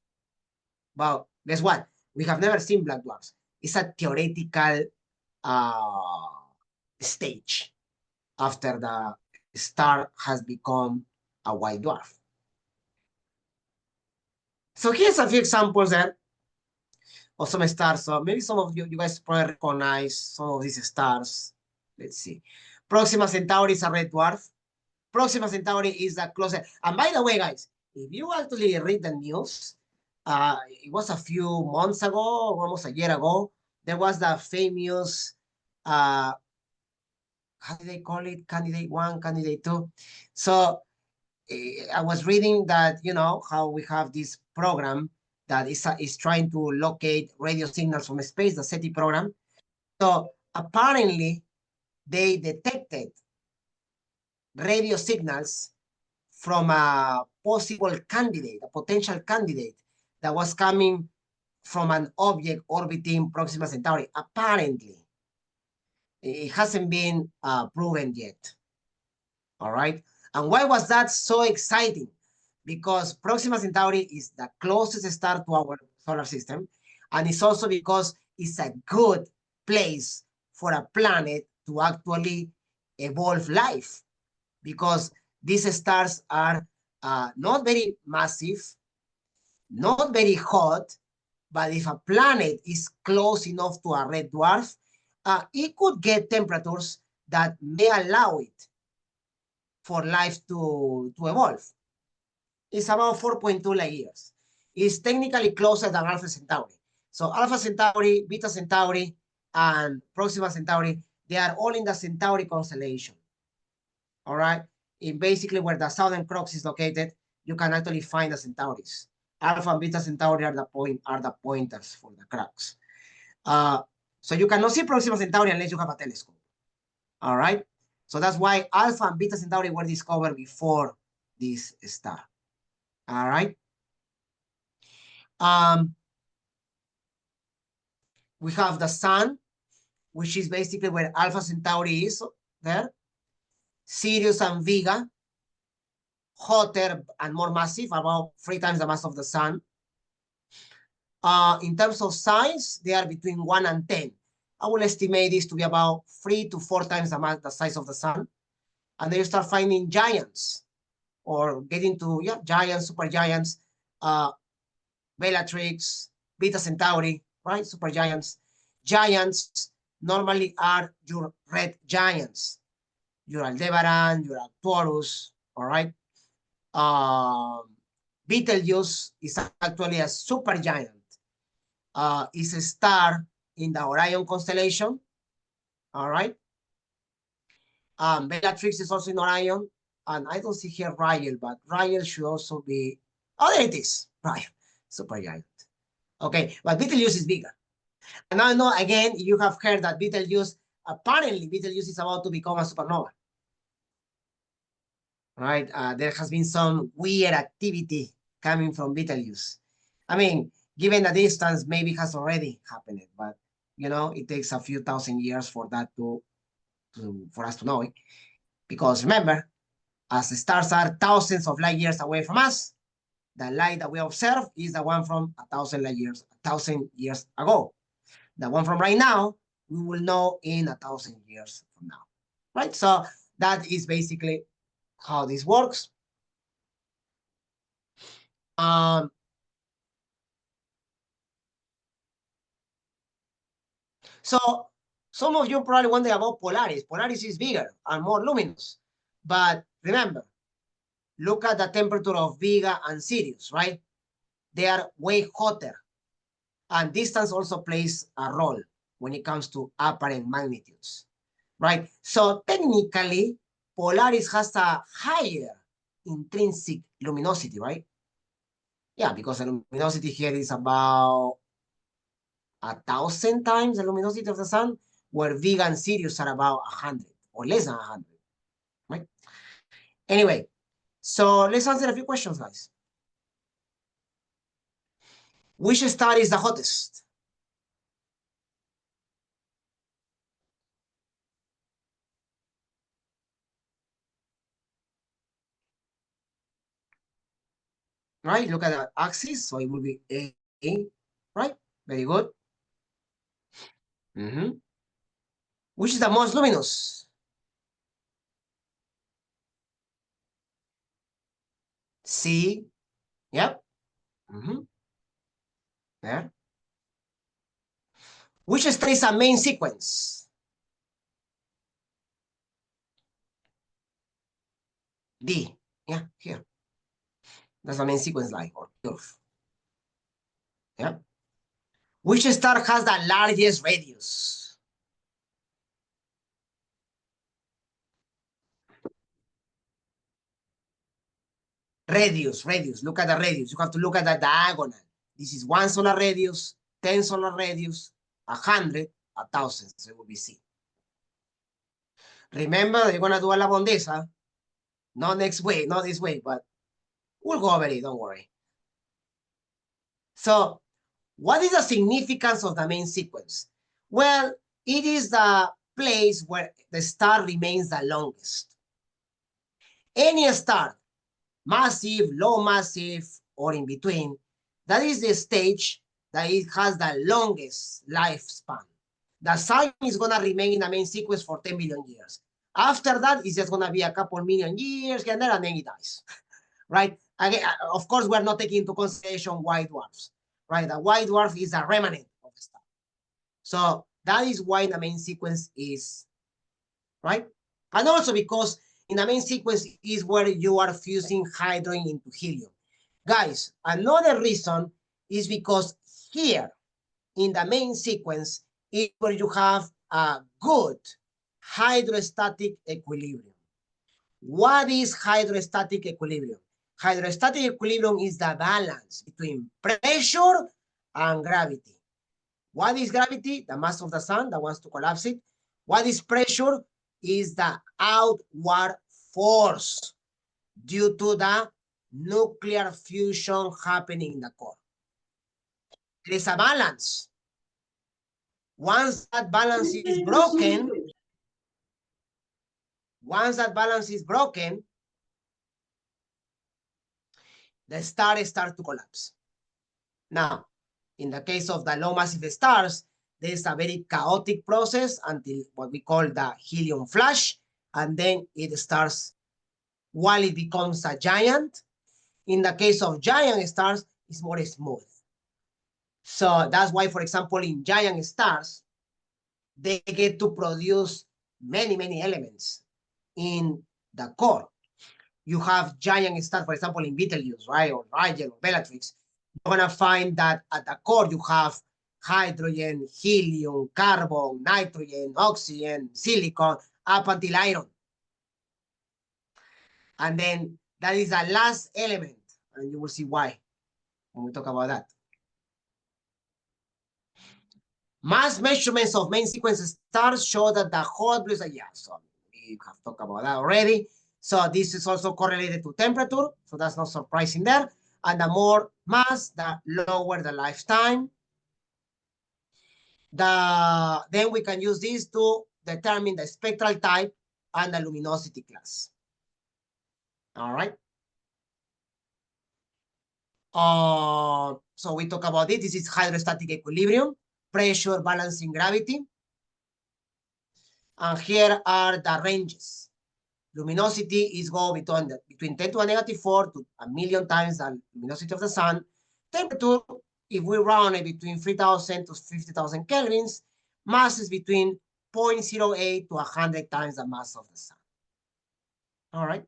Well, guess what? We have never seen black dwarfs. It's a theoretical stage after the star has become a white dwarf. So here's a few examples there of some stars. So maybe some of you guys probably recognize some of these stars. Let's see. Proxima Centauri is a red dwarf. Proxima Centauri is the closest. And by the way, guys, if you actually read the news, it was a few months ago, almost a year ago, there was the famous, how do they call it? Candidate 1, Candidate 2. So I was reading that, you know, how we have this program that is trying to locate radio signals from space, the SETI program. So apparently they detected radio signals from a possible candidate, a potential candidate that was coming from an object orbiting Proxima Centauri. Apparently, it hasn't been proven yet. All right. And why was that so exciting? because Proxima Centauri is the closest star to our solar system, and it's also because it's a good place for a planet to actually evolve life, because these stars are not very massive, not very hot, but if a planet is close enough to a red dwarf, it could get temperatures that may allow it for life to evolve. It's about 4.2 light years. It's technically closer than Alpha Centauri. So Alpha Centauri, Beta Centauri, and Proxima Centauri, they are all in the Centauri constellation. All right? In basically where the Southern Cross is located, you can actually find the Centauris. Alpha and Beta Centauri are the pointers for the crux. So you cannot see Proxima Centauri unless you have a telescope. All right? So that's why Alpha and Beta Centauri were discovered before this star. All right? We have the sun, which is basically where Alpha Centauri is there. Sirius and Vega, hotter and more massive, about 3 times the mass of the sun. In terms of size, they are between 1 and 10. I will estimate this to be about 3 to 4 times the size of the sun. And then you start finding giants, or getting to giants, supergiants, Bellatrix, Beta Centauri, right? Supergiants. Giants normally are your red giants, your Aldebaran, your Arcturus, all right? Betelgeuse is actually a supergiant. It's a star in the Orion constellation, all right? Bellatrix is also in Orion, and I don't see here Rigel, but Rigel should also be, oh, there it is, Rigel, supergiant. Okay, but Betelgeuse is bigger. And I know, again, you have heard that apparently Betelgeuse is about to become a supernova. Right? There has been some weird activity coming from Betelgeuse. I mean, given the distance, maybe it has already happened, but, you know, it takes a few thousand years for that for us to know it. Because remember, as the stars are thousands of light years away from us, the light that we observe is the one from 1,000 years ago. The one from right now, we will know in 1,000 years from now, right? So that is basically how this works. So some of you probably wonder about Polaris. Polaris is bigger and more luminous. But remember, look at the temperature of Vega and Sirius, right? They are way hotter. And distance also plays a role when it comes to apparent magnitudes, right? So technically, Polaris has a higher intrinsic luminosity, right? Yeah, because the luminosity here is about 1,000 times the luminosity of the sun, where Vega and Sirius are about 100 or less than 100, right? Anyway, so let's answer a few questions, guys. Which star is the hottest? Right, look at the axis, so it will be A, right? Very good. Which is the most luminous? C, yep. There. Which star is a main sequence? D, yeah, here. That's the main sequence line, or curve. Yeah. Which star has the largest radius? Radius. Look at the radius. You have to look at the diagonal. This is 1 solar radius, 10 solar radius, 100, 1,000. So it will be C. Remember that you're going to do a la bondesa. Not next way, not this way, but we'll go over it. Don't worry. So what is the significance of the main sequence? Well, it is the place where the star remains the longest. Any star massive, low massive, or in between, that is the stage that it has the longest lifespan. The sun is going to remain in the main sequence for 10 billion years. After that, it's just going to be a couple million years, and then it dies, right? Again, of course, we're not taking into consideration white dwarfs, right? The white dwarf is a remnant of the star. So that is why the main sequence is, right? And also because in the main sequence is where you are fusing hydrogen into helium. Guys, another reason is because here in the main sequence is where you have a good hydrostatic equilibrium. What is hydrostatic equilibrium? Hydrostatic equilibrium is the balance between pressure and gravity. What is gravity? The mass of the sun that wants to collapse it. What is pressure? Is the outward force due to the nuclear fusion happening in the core. There is a balance. Once that balance is broken, the star starts to collapse. Now, in the case of the low massive stars, there is a very chaotic process until what we call the helium flash, and then it starts while it becomes a giant. In the case of giant stars, it's more smooth. So that's why, for example, in giant stars, they get to produce many, many elements in the core. You have giant stars, for example, in Betelgeuse, right, or Rigel or Bellatrix. You're going to find that at the core you have hydrogen, helium, carbon, nitrogen, oxygen, silicon, up until iron. And then that is the last element, and you will see why when we talk about that. Mass measurements of main sequence stars show that the hot blues are, yeah, so we have talked about that already. So this is also correlated to temperature, so that's not surprising there. And the more mass, the lower the lifetime. Then we can use this to determine the spectral type and the luminosity class. All right. So we talk about it. This is hydrostatic equilibrium, pressure, balancing, gravity. And here are the ranges. Luminosity is go between 10 to a -4 to a million times the luminosity of the sun. Temperature, if we round it between 3,000 to 50,000 kelvins, mass is between 0.08 to 100 times the mass of the sun. All right.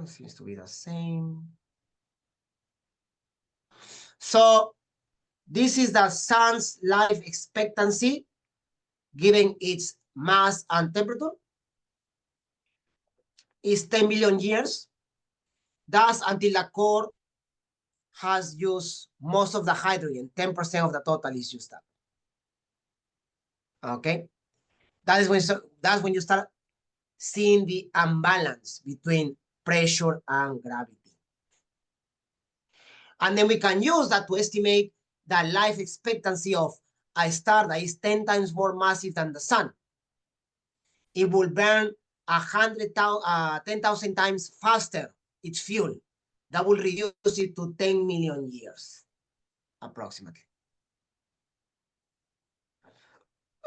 Seems to be the same. So this is the sun's life expectancy given its mass and temperature. Is 10 billion years. Thus, until the core has used most of the hydrogen, 10% of the total is used up. Okay, that's when you start seeing the imbalance between pressure and gravity. And then we can use that to estimate the life expectancy of a star that is 10 times more massive than the sun. It will burn 10,000 times faster its fuel. That will reduce it to 10 million years, approximately.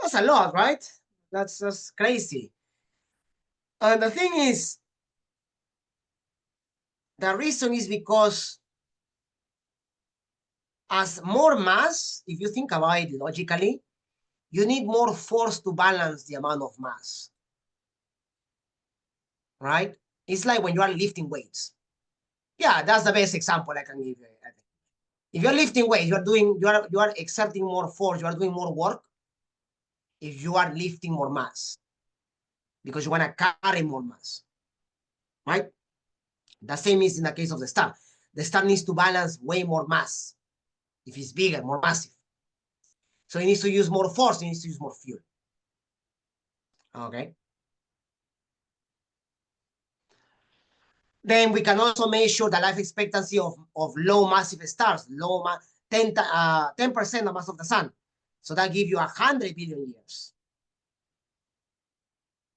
That's a lot, right? That's crazy. And the thing is, the reason is because as more mass, if you think about it logically, you need more force to balance the amount of mass, right? It's like when you are lifting weights. Yeah, that's the best example I can give you. If you're lifting weights, you are exerting more force, you are doing more work if you are lifting more mass because you want to carry more mass, right? The same is in the case of the star. The star needs to balance way more mass if it's bigger, more massive. So it needs to use more force, it needs to use more fuel. Okay. Then we can also measure the life expectancy of low massive stars, 10% the mass of the sun. So that gives you 100 billion years.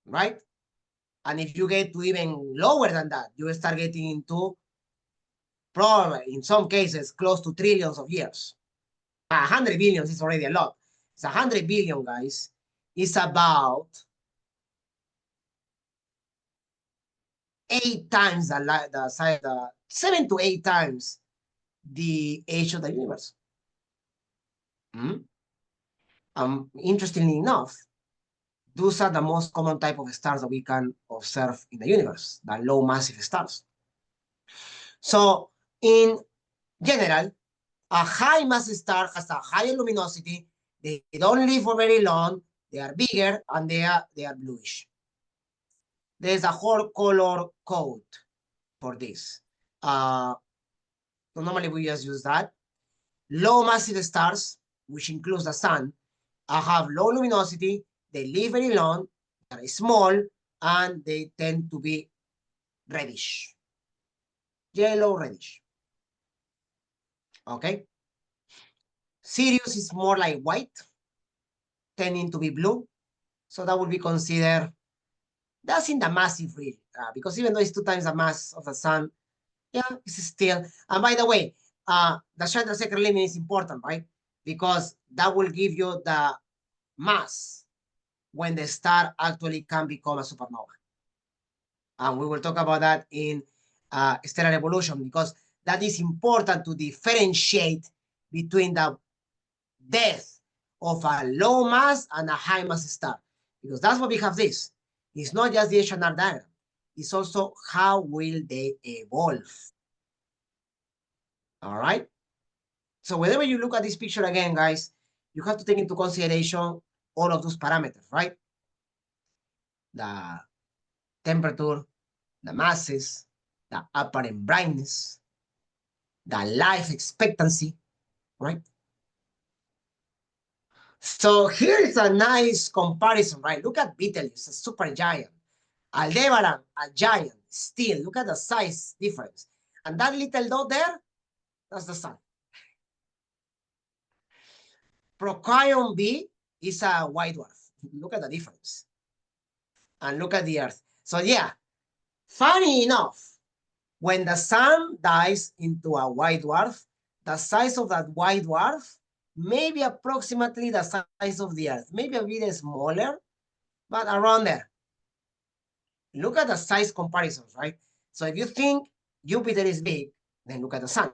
Right? And if you get to even lower than that, you start getting into probably, in some cases, close to trillions of years. 100 billion is already a lot. It's 100 billion, guys. It's about 8 times the size, 7 to 8 times the age of the universe. Interestingly enough, those are the most common type of stars that we can observe in the universe, the low massive stars. So in general, a high mass star has a higher luminosity. They don't live for very long. They are bigger and they are bluish. There's a whole color code for this. So normally we just use that. Low massive stars, which includes the sun, have low luminosity. They live very long. They are small and they tend to be reddish, yellow reddish. Okay. Sirius is more like white, tending to be blue. So that would be considered, that's in the massive region, because even though it's 2 times the mass of the sun, yeah, it's still. And by the way, the Chandrasekhar limit is important, right? Because that will give you the mass when the star actually can become a supernova. And we will talk about that in stellar evolution, because that is important to differentiate between the death of a low mass and a high mass star, because that's what we have this. It's not just the H&R diagram. It's also how will they evolve. All right. So whenever you look at this picture again, guys, you have to take into consideration all of those parameters, right? The temperature, the masses, the apparent brightness, the life expectancy, right? So here's a nice comparison, right? Look at Betelgeuse, a super giant. Aldebaran, a giant. Still, look at the size difference. And that little dot there, that's the sun. Procyon b is a white dwarf. Look at the difference. And look at the Earth. So yeah, funny enough, when the sun dies into a white dwarf, the size of that white dwarf may be approximately the size of the Earth. Maybe a bit smaller, but around there. Look at the size comparisons, right? So if you think Jupiter is big, then look at the sun.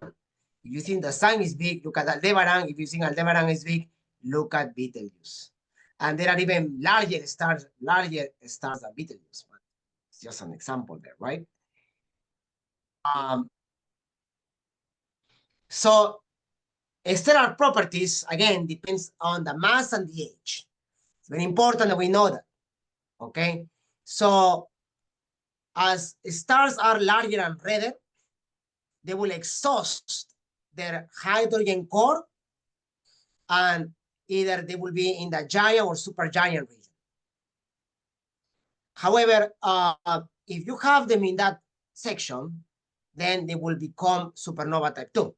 If you think the sun is big, look at Aldebaran. If you think Aldebaran is big, look at Betelgeuse. And there are even larger stars than Betelgeuse. But it's just an example there, right? So stellar properties, again, depends on the mass and the age. It's very important that we know that, okay? So as stars are larger and redder, they will exhaust their hydrogen core, and either they will be in the giant or supergiant region. However, if you have them in that section, then they will become supernova type 2.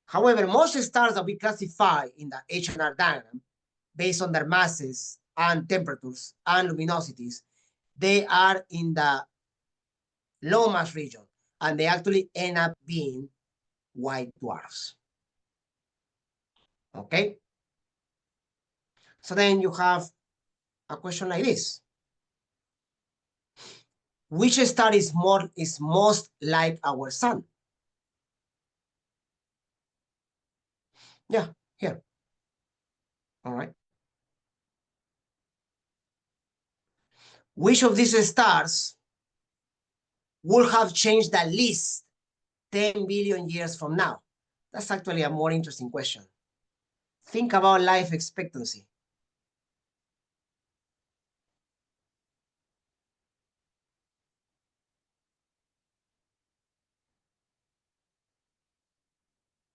However, most stars that we classify in the H&R diagram, based on their masses and temperatures and luminosities, they are in the low mass region, and they actually end up being white dwarfs. Okay? So then you have a question like this. Which star is most like our sun? Yeah, here. All right. Which of these stars would have changed the least 10 billion years from now? That's actually a more interesting question. Think about life expectancy.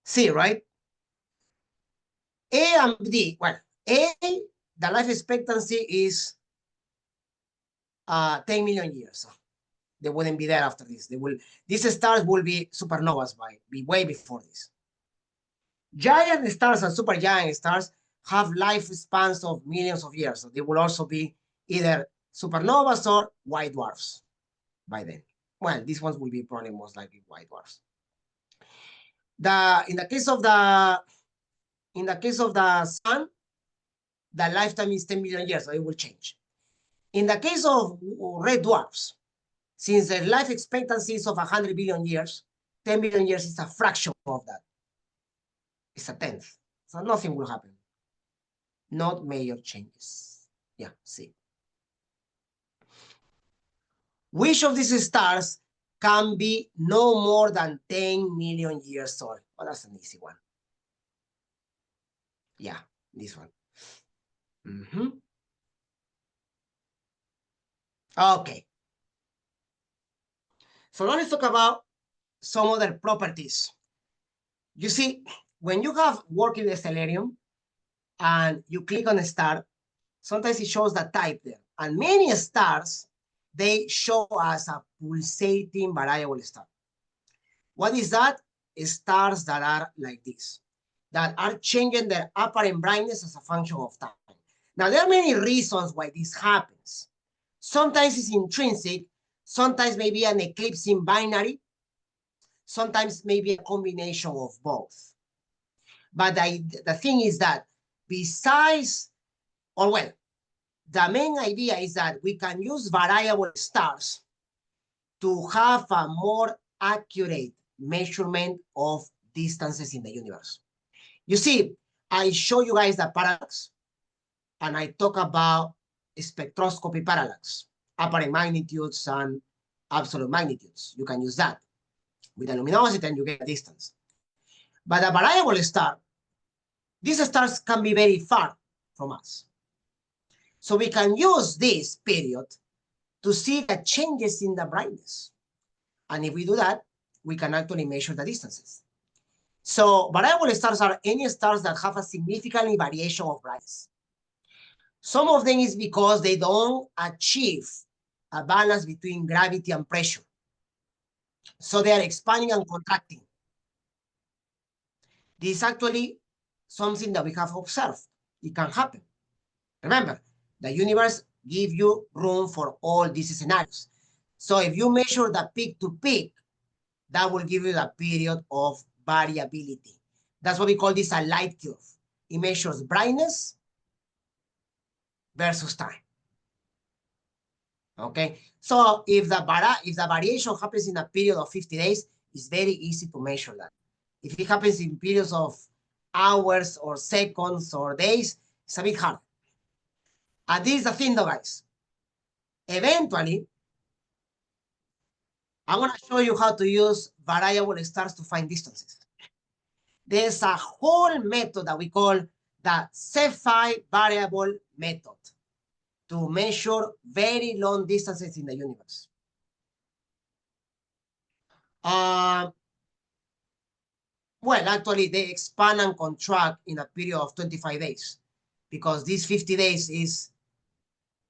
C, right? A and D. Well, A, the life expectancy is 10 million years. So they wouldn't be there after this. These stars will be supernovas way before this. Giant stars and supergiant stars have lifespans of millions of years. So they will also be either supernovas or white dwarfs by then. Well, these ones will be probably most likely white dwarfs. In the case of the sun, the lifetime is 10 million years, so it will change. In the case of red dwarfs, since the life expectancy is of 100 billion years, 10 billion years is a fraction of that. It's a tenth. So nothing will happen. Not major changes. Yeah, see. Which of these stars can be no more than 10 million years old? Well, that's an easy one. Yeah, this one. Okay. So let's talk about some other properties. You see, when you have working the stellarium and you click on a star, sometimes it shows the type there. And many stars, they show us a pulsating variable star. What is that? Stars that are like this, that are changing their apparent brightness as a function of time. Now, there are many reasons why this happens. Sometimes it's intrinsic, sometimes maybe an eclipsing binary, sometimes maybe a combination of both. But the thing is that besides, or well, the main idea is that we can use variable stars to have a more accurate measurement of distances in the universe. You see, I show you guys the parallax, and I talk about spectroscopy parallax, apparent magnitudes and absolute magnitudes. You can use that with a luminosity and you get a distance. But a variable star, these stars can be very far from us. So we can use this period to see the changes in the brightness. And if we do that, we can actually measure the distances. So variable stars are any stars that have a significant variation of brightness. Some of them is because they don't achieve a balance between gravity and pressure. So they are expanding and contracting. This is actually something that we have observed. It can happen. Remember, the universe gives you room for all these scenarios. So if you measure the peak to peak, that will give you the period of variability. That's what we call this a light curve. It measures brightness versus time. Okay, so if the variation happens in a period of 50 days, it's very easy to measure that. If it happens in periods of hours or seconds or days, it's a bit hard. And this is the thing though, guys. Eventually, I'm going to show you how to use variable stars to find distances. There's a whole method that we call the Cepheid variable method to measure very long distances in the universe. Well, actually, they expand and contract in a period of 25 days because these 50 days is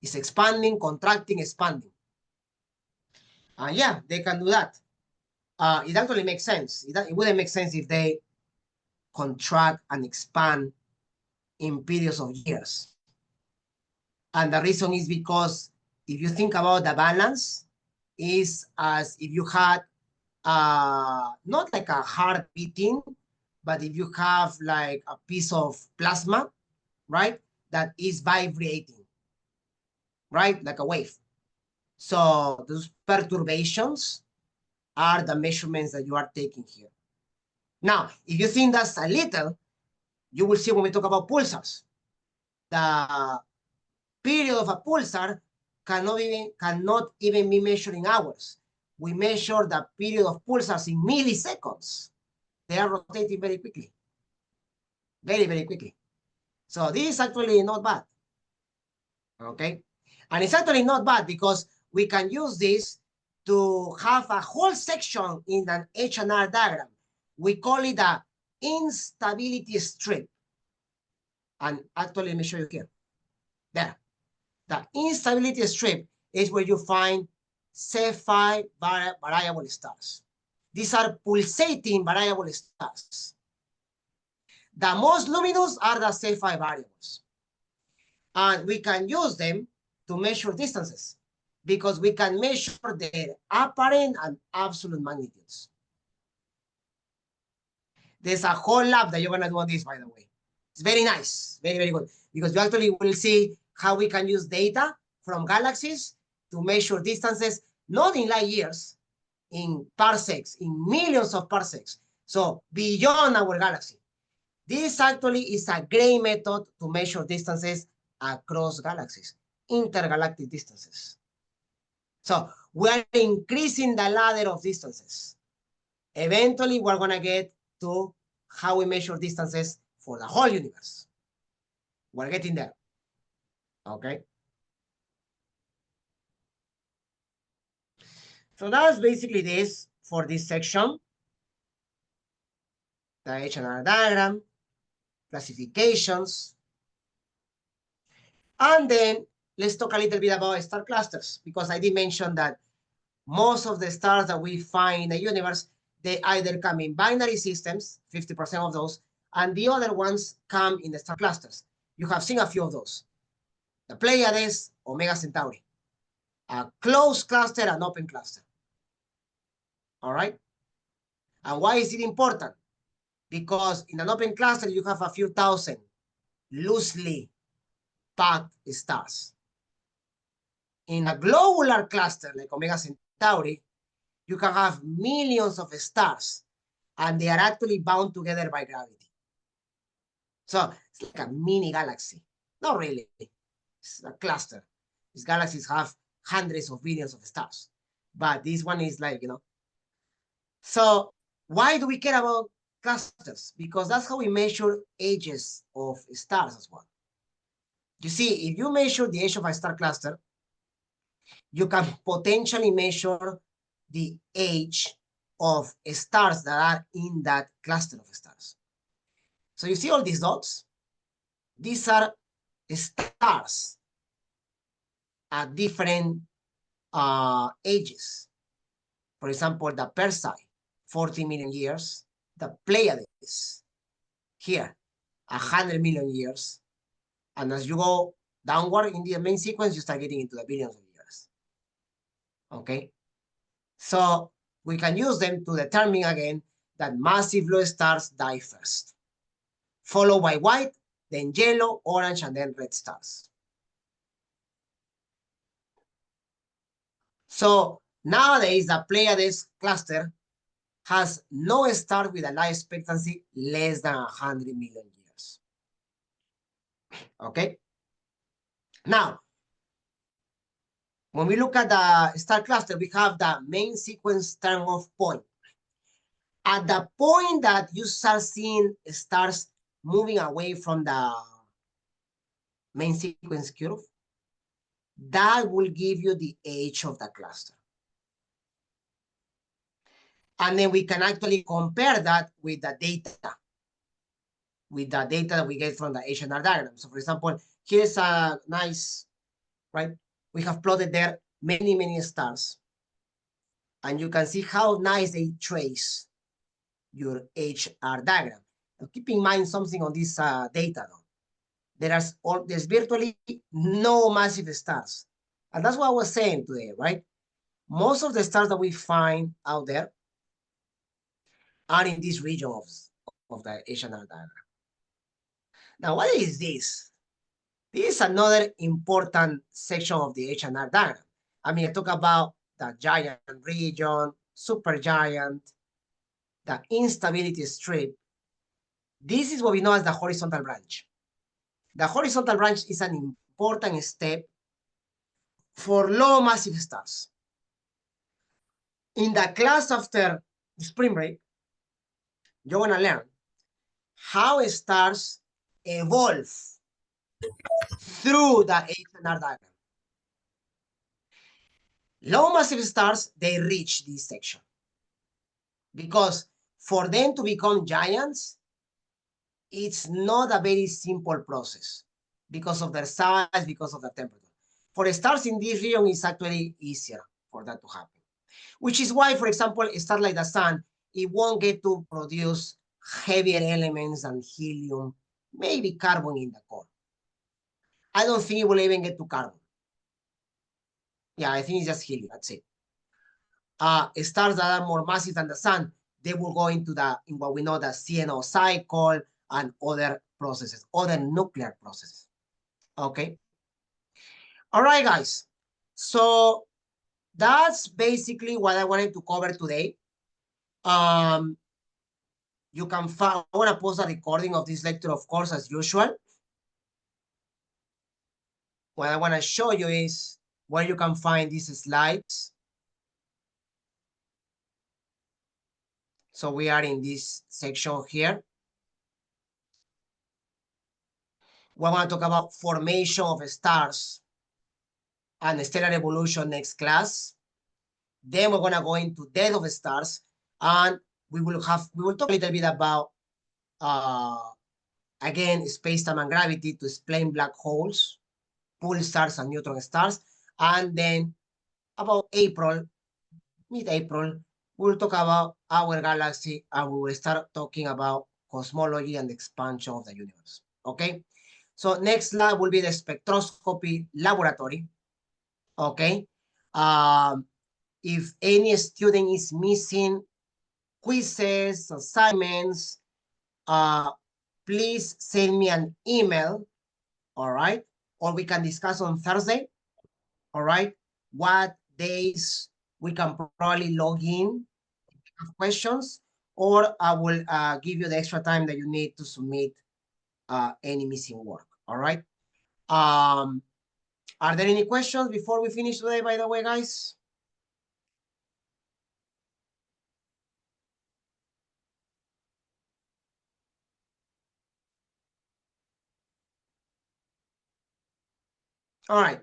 expanding, contracting, expanding. Yeah, they can do that. It actually makes sense. It wouldn't make sense if they contract and expand in periods of years. And the reason is because if you think about the balance, is as if you had not like a heart beating, but if you have like a piece of plasma, right, that is vibrating, right, like a wave. So those perturbations are the measurements that you are taking here. Now, if you think that's a little, you will see when we talk about pulsars. The period of a pulsar cannot even be measured in hours. We measure the period of pulsars in milliseconds. They are rotating very quickly. Very, very quickly. So this is actually not bad. Okay? And it's actually not bad because we can use this to have a whole section in an H&R diagram. We call it the instability strip. And actually, let me show you here. There. The instability strip is where you find Cepheid variable stars. These are pulsating variable stars. The most luminous are the Cepheid variables. And we can use them to measure distances because we can measure their apparent and absolute magnitudes. There's a whole lab that you're going to do on this, by the way. It's very nice, very, very good, because you actually will see how we can use data from galaxies to measure distances, not in light years, in parsecs, in millions of parsecs. So beyond our galaxy. This actually is a great method to measure distances across galaxies, intergalactic distances. So we're increasing the ladder of distances. Eventually, we're going to get to how we measure distances for the whole universe. We're getting there. Okay. So that's basically this for this section. The H&R diagram, classifications. And then let's talk a little bit about star clusters, because I did mention that most of the stars that we find in the universe, they either come in binary systems, 50% of those, and the other ones come in the star clusters. You have seen a few of those. The Pleiades, Omega Centauri. A closed cluster, an open cluster. All right? And why is it important? Because in an open cluster, you have a few thousand loosely packed stars. In a globular cluster like Omega Centauri, you can have millions of stars, and they are actually bound together by gravity. So it's like a mini galaxy. Not really. It's a cluster. These galaxies have hundreds of billions of stars. But this one is like, you know. So why do we care about clusters? Because that's how we measure ages of stars as well. You see, if you measure the age of a star cluster, you can potentially measure the age of stars that are in that cluster of stars. So you see all these dots? These are stars at different ages. For example, the Persei, 40 million years. The Pleiades, here, 100 million years. And as you go downward in the main sequence, you start getting into the billions of years. Okay? So we can use them to determine again that massive blue stars die first, followed by white, then yellow, orange, and then red stars. So nowadays, the Pleiades cluster has no star with a life expectancy less than 100 million years. Okay? Now, when we look at the star cluster, we have the main sequence turn-off point. At the point that you start seeing stars moving away from the main sequence curve, that will give you the age of the cluster. And then we can actually compare that with the data, that we get from the H&R diagram. So for example, here's a nice, right? We have plotted there many, many stars. And you can see how nice they trace your HR diagram. Now, keep in mind something on this data, though. There's virtually no massive stars. And that's what I was saying today, right? Most of the stars that we find out there are in this region of the H&R diagram. Now, what is this? This is another important section of the H&R diagram. I mean, I talk about the giant region, supergiant, the instability strip. This is what we know as the horizontal branch. The horizontal branch is an important step for low massive stars. In the class after spring break, you're going to learn how stars evolve through the H&R diagram. Low massive stars, they reach this section. Because for them to become giants, it's not a very simple process because of their size, because of their temperature. For stars in this region, it's actually easier for that to happen. Which is why, for example, a star like the sun, it won't get to produce heavier elements than helium, maybe carbon in the core. I don't think it will even get to carbon. Yeah, I think it's just helium. That's it. Stars that are more massive than the sun, they will go into in what we know the CNO cycle and other processes, other nuclear processes. Okay. All right, guys. So that's basically what I wanted to cover today. You can find, I want to post a recording of this lecture, of course, as usual. What I want to show you is where you can find these slides. So we are in this section here. We want to talk about formation of stars and stellar evolution next class. Then we're going to go into death of stars, and we will talk a little bit about again space-time and gravity to explain black holes, pulsars, and neutron stars. And then about mid-April, we'll talk about our galaxy, and we will start talking about cosmology and the expansion of the universe. Okay. So next lab will be the spectroscopy laboratory. Okay. If any student is missing quizzes, assignments, please send me an email, all right? Or we can discuss on Thursday, all right? What days we can probably log in, have questions, or I will give you the extra time that you need to submit any missing work, all right? Are there any questions before we finish today, by the way, guys? All right.